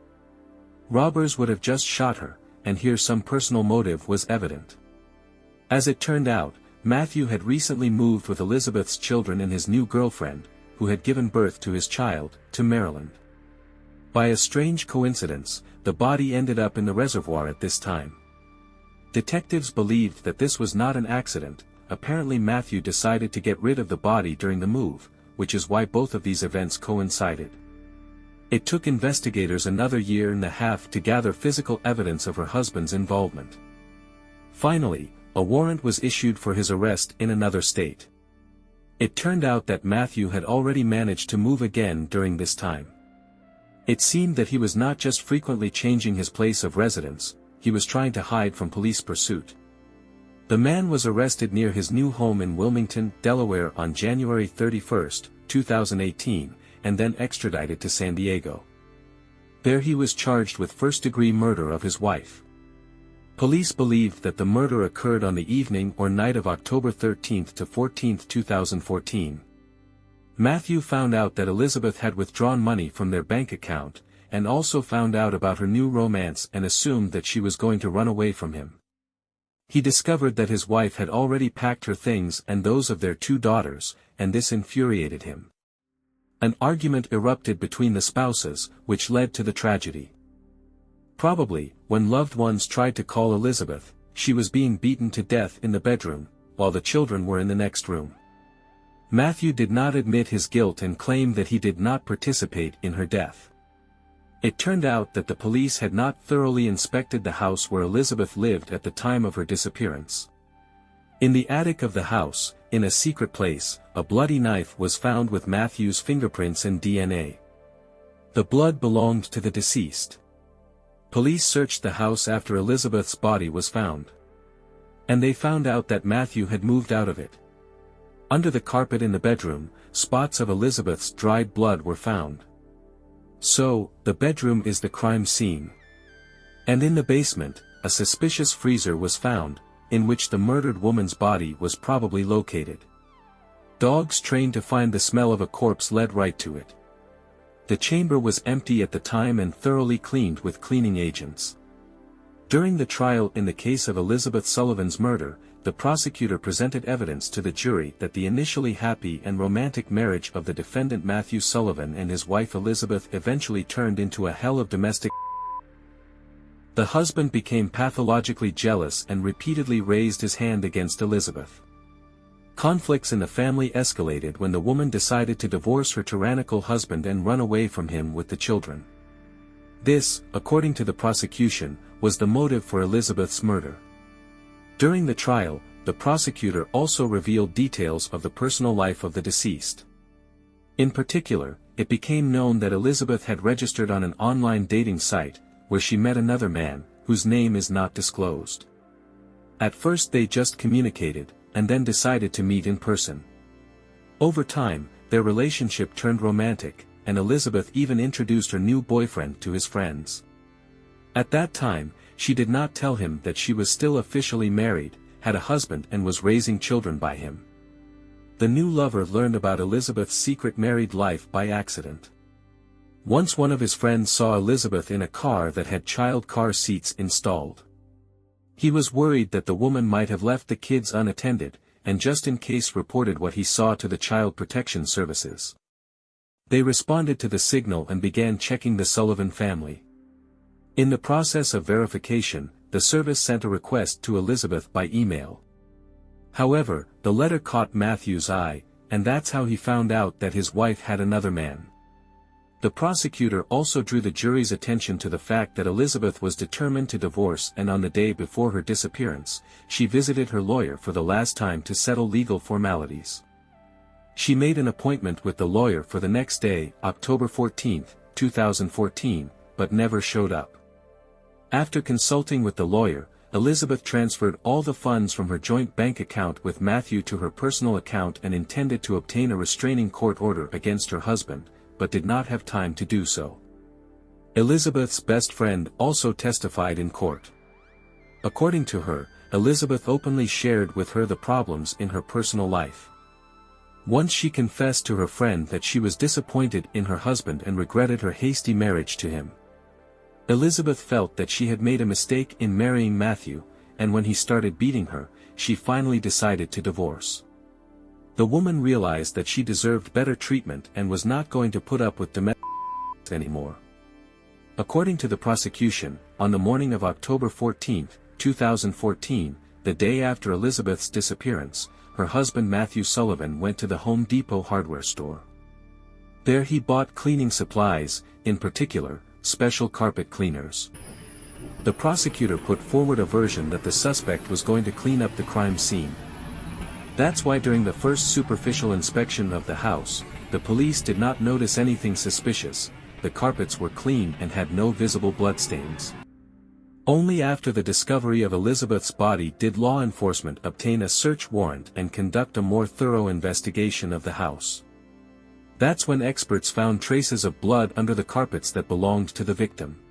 Robbers would have just shot her, and here some personal motive was evident. As it turned out, Matthew had recently moved with Elizabeth's children and his new girlfriend, who had given birth to his child, to Maryland. By a strange coincidence, the body ended up in the reservoir at this time. Detectives believed that this was not an accident. Apparently Matthew decided to get rid of the body during the move, which is why both of these events coincided. It took investigators another 1.5 years to gather physical evidence of her husband's involvement. Finally, a warrant was issued for his arrest in another state. It turned out that Matthew had already managed to move again during this time. It seemed that he was not just frequently changing his place of residence, he was trying to hide from police pursuit. The man was arrested near his new home in Wilmington, Delaware on January 31, 2018, and then extradited to San Diego. There he was charged with first-degree murder of his wife. Police believed that the murder occurred on the evening or night of October 13 to 14, 2014. Matthew found out that Elizabeth had withdrawn money from their bank account, and also found out about her new romance and assumed that she was going to run away from him. He discovered that his wife had already packed her things and those of their 2 daughters, and this infuriated him. An argument erupted between the spouses, which led to the tragedy. Probably, when loved ones tried to call Elizabeth, she was being beaten to death in the bedroom, while the children were in the next room. Matthew did not admit his guilt and claimed that he did not participate in her death. It turned out that the police had not thoroughly inspected the house where Elizabeth lived at the time of her disappearance. In the attic of the house, in a secret place, a bloody knife was found with Matthew's fingerprints and DNA. The blood belonged to the deceased. Police searched the house after Elizabeth's body was found. And they found out that Matthew had moved out of it. Under the carpet in the bedroom, spots of Elizabeth's dried blood were found. So, the bedroom is the crime scene. And in the basement, a suspicious freezer was found, in which the murdered woman's body was probably located. Dogs trained to find the smell of a corpse led right to it. The chamber was empty at the time and thoroughly cleaned with cleaning agents. During the trial in the case of Elizabeth Sullivan's murder, the prosecutor presented evidence to the jury that the initially happy and romantic marriage of the defendant Matthew Sullivan and his wife Elizabeth eventually turned into a hell of domestic. The husband became pathologically jealous and repeatedly raised his hand against Elizabeth. Conflicts in the family escalated when the woman decided to divorce her tyrannical husband and run away from him with the children. This, according to the prosecution, was the motive for Elizabeth's murder. During the trial, the prosecutor also revealed details of the personal life of the deceased. In particular, it became known that Elizabeth had registered on an online dating site, where she met another man, whose name is not disclosed. At first they just communicated, and then decided to meet in person. Over time, their relationship turned romantic, and Elizabeth even introduced her new boyfriend to his friends. At that time, she did not tell him that she was still officially married, had a husband and was raising children by him. The new lover learned about Elizabeth's secret married life by accident. Once one of his friends saw Elizabeth in a car that had child car seats installed. He was worried that the woman might have left the kids unattended, and just in case reported what he saw to the Child Protection Services. They responded to the signal and began checking the Sullivan family. In the process of verification, the service sent a request to Elizabeth by email. However, the letter caught Matthew's eye, and that's how he found out that his wife had another man. The prosecutor also drew the jury's attention to the fact that Elizabeth was determined to divorce, and on the day before her disappearance, she visited her lawyer for the last time to settle legal formalities. She made an appointment with the lawyer for the next day, October 14, 2014, but never showed up. After consulting with the lawyer, Elizabeth transferred all the funds from her joint bank account with Matthew to her personal account and intended to obtain a restraining court order against her husband, but did not have time to do so. Elizabeth's best friend also testified in court. According to her, Elizabeth openly shared with her the problems in her personal life. Once she confessed to her friend that she was disappointed in her husband and regretted her hasty marriage to him. Elizabeth felt that she had made a mistake in marrying Matthew, and when he started beating her, she finally decided to divorce. The woman realized that she deserved better treatment and was not going to put up with domestic anymore. According to the prosecution, on the morning of October 14, 2014, the day after Elizabeth's disappearance, her husband Matthew Sullivan went to the Home Depot hardware store. There he bought cleaning supplies, in particular, special carpet cleaners. The prosecutor put forward a version that the suspect was going to clean up the crime scene. That's why during the first superficial inspection of the house, the police did not notice anything suspicious. The carpets were clean and had no visible bloodstains. Only after the discovery of Elizabeth's body did law enforcement obtain a search warrant and conduct a more thorough investigation of the house. That's when experts found traces of blood under the carpets that belonged to the victim.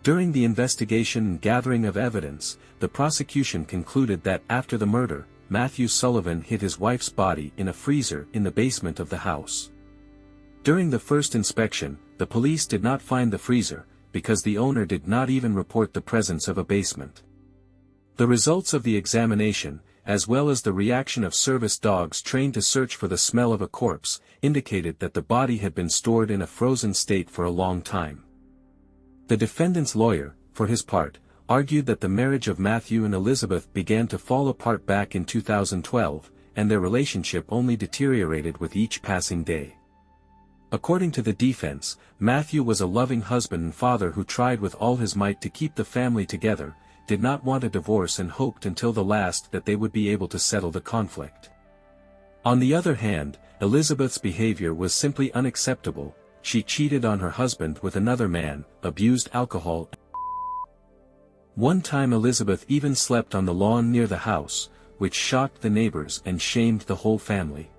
During the investigation and gathering of evidence, the prosecution concluded that after the murder, Matthew Sullivan hid his wife's body in a freezer in the basement of the house. During the first inspection, the police did not find the freezer, because the owner did not even report the presence of a basement. The results of the examination, as well as the reaction of service dogs trained to search for the smell of a corpse, indicated that the body had been stored in a frozen state for a long time. The defendant's lawyer, for his part, argued that the marriage of Matthew and Elizabeth began to fall apart back in 2012, and their relationship only deteriorated with each passing day. According to the defense, Matthew was a loving husband and father who tried with all his might to keep the family together, did not want a divorce and hoped until the last that they would be able to settle the conflict. On the other hand, Elizabeth's behavior was simply unacceptable. She cheated on her husband with another man, abused alcohol. One time Elizabeth even slept on the lawn near the house, which shocked the neighbors and shamed the whole family.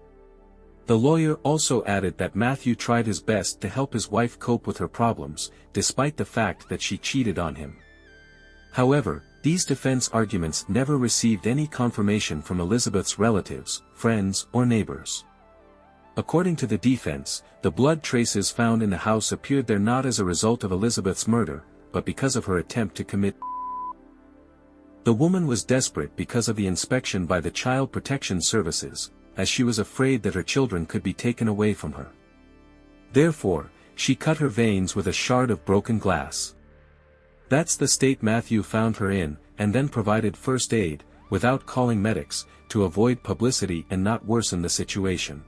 The lawyer also added that Matthew tried his best to help his wife cope with her problems, despite the fact that she cheated on him. However, these defense arguments never received any confirmation from Elizabeth's relatives, friends, or neighbors. According to the defense, the blood traces found in the house appeared there not as a result of Elizabeth's murder, but because of her attempt to commit. The woman was desperate because of the inspection by the Child Protection Services, as she was afraid that her children could be taken away from her. Therefore, she cut her veins with a shard of broken glass. That's the state Matthew found her in, and then provided first aid, without calling medics, to avoid publicity and not worsen the situation.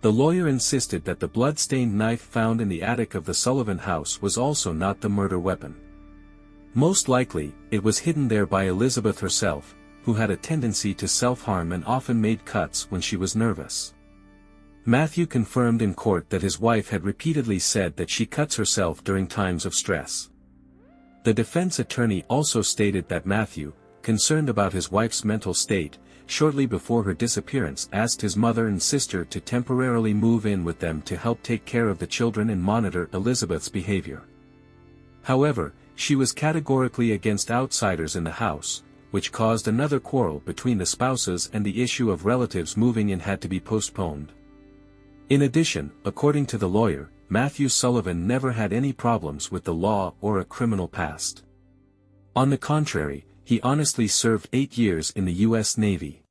The lawyer insisted that the blood-stained knife found in the attic of the Sullivan house was also not the murder weapon. Most likely, it was hidden there by Elizabeth herself, who had a tendency to self-harm and often made cuts when she was nervous. Matthew confirmed in court that his wife had repeatedly said that she cuts herself during times of stress. The defense attorney also stated that Matthew, concerned about his wife's mental state, shortly before her disappearance asked his mother and sister to temporarily move in with them to help take care of the children and monitor Elizabeth's behavior. However, she was categorically against outsiders in the house, which caused another quarrel between the spouses, and the issue of relatives moving in had to be postponed. In addition, according to the lawyer, Matthew Sullivan never had any problems with the law or a criminal past. On the contrary, he honestly served 8 years in the U.S. Navy.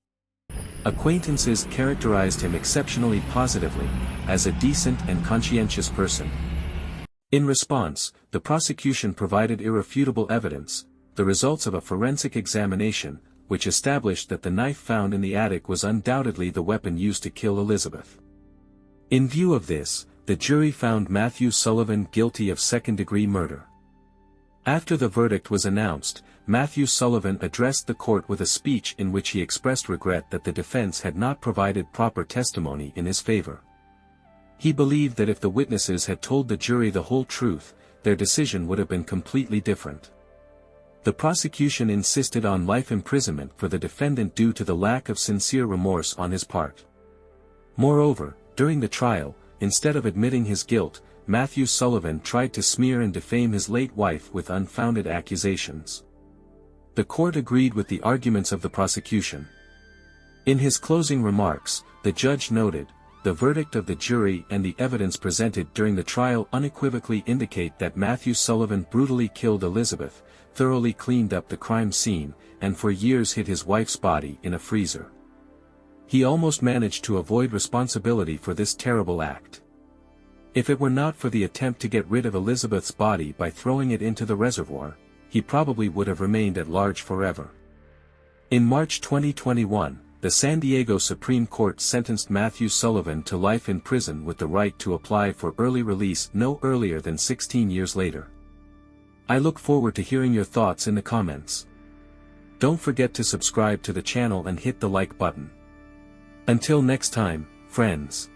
Acquaintances characterized him exceptionally positively, as a decent and conscientious person. In response, the prosecution provided irrefutable evidence, the results of a forensic examination, which established that the knife found in the attic was undoubtedly the weapon used to kill Elizabeth. In view of this, the jury found Matthew Sullivan guilty of second-degree murder. After the verdict was announced, Matthew Sullivan addressed the court with a speech in which he expressed regret that the defense had not provided proper testimony in his favor. He believed that if the witnesses had told the jury the whole truth, their decision would have been completely different. The prosecution insisted on life imprisonment for the defendant due to the lack of sincere remorse on his part. Moreover, during the trial, instead of admitting his guilt, Matthew Sullivan tried to smear and defame his late wife with unfounded accusations. The court agreed with the arguments of the prosecution. In his closing remarks, the judge noted, "The verdict of the jury and the evidence presented during the trial unequivocally indicate that Matthew Sullivan brutally killed Elizabeth, thoroughly cleaned up the crime scene, and for years hid his wife's body in a freezer. He almost managed to avoid responsibility for this terrible act. If it were not for the attempt to get rid of Elizabeth's body by throwing it into the reservoir, he probably would have remained at large forever." In March 2021, the San Diego Supreme Court sentenced Matthew Sullivan to life in prison with the right to apply for early release no earlier than 16 years later. I look forward to hearing your thoughts in the comments. Don't forget to subscribe to the channel and hit the like button. Until next time, friends.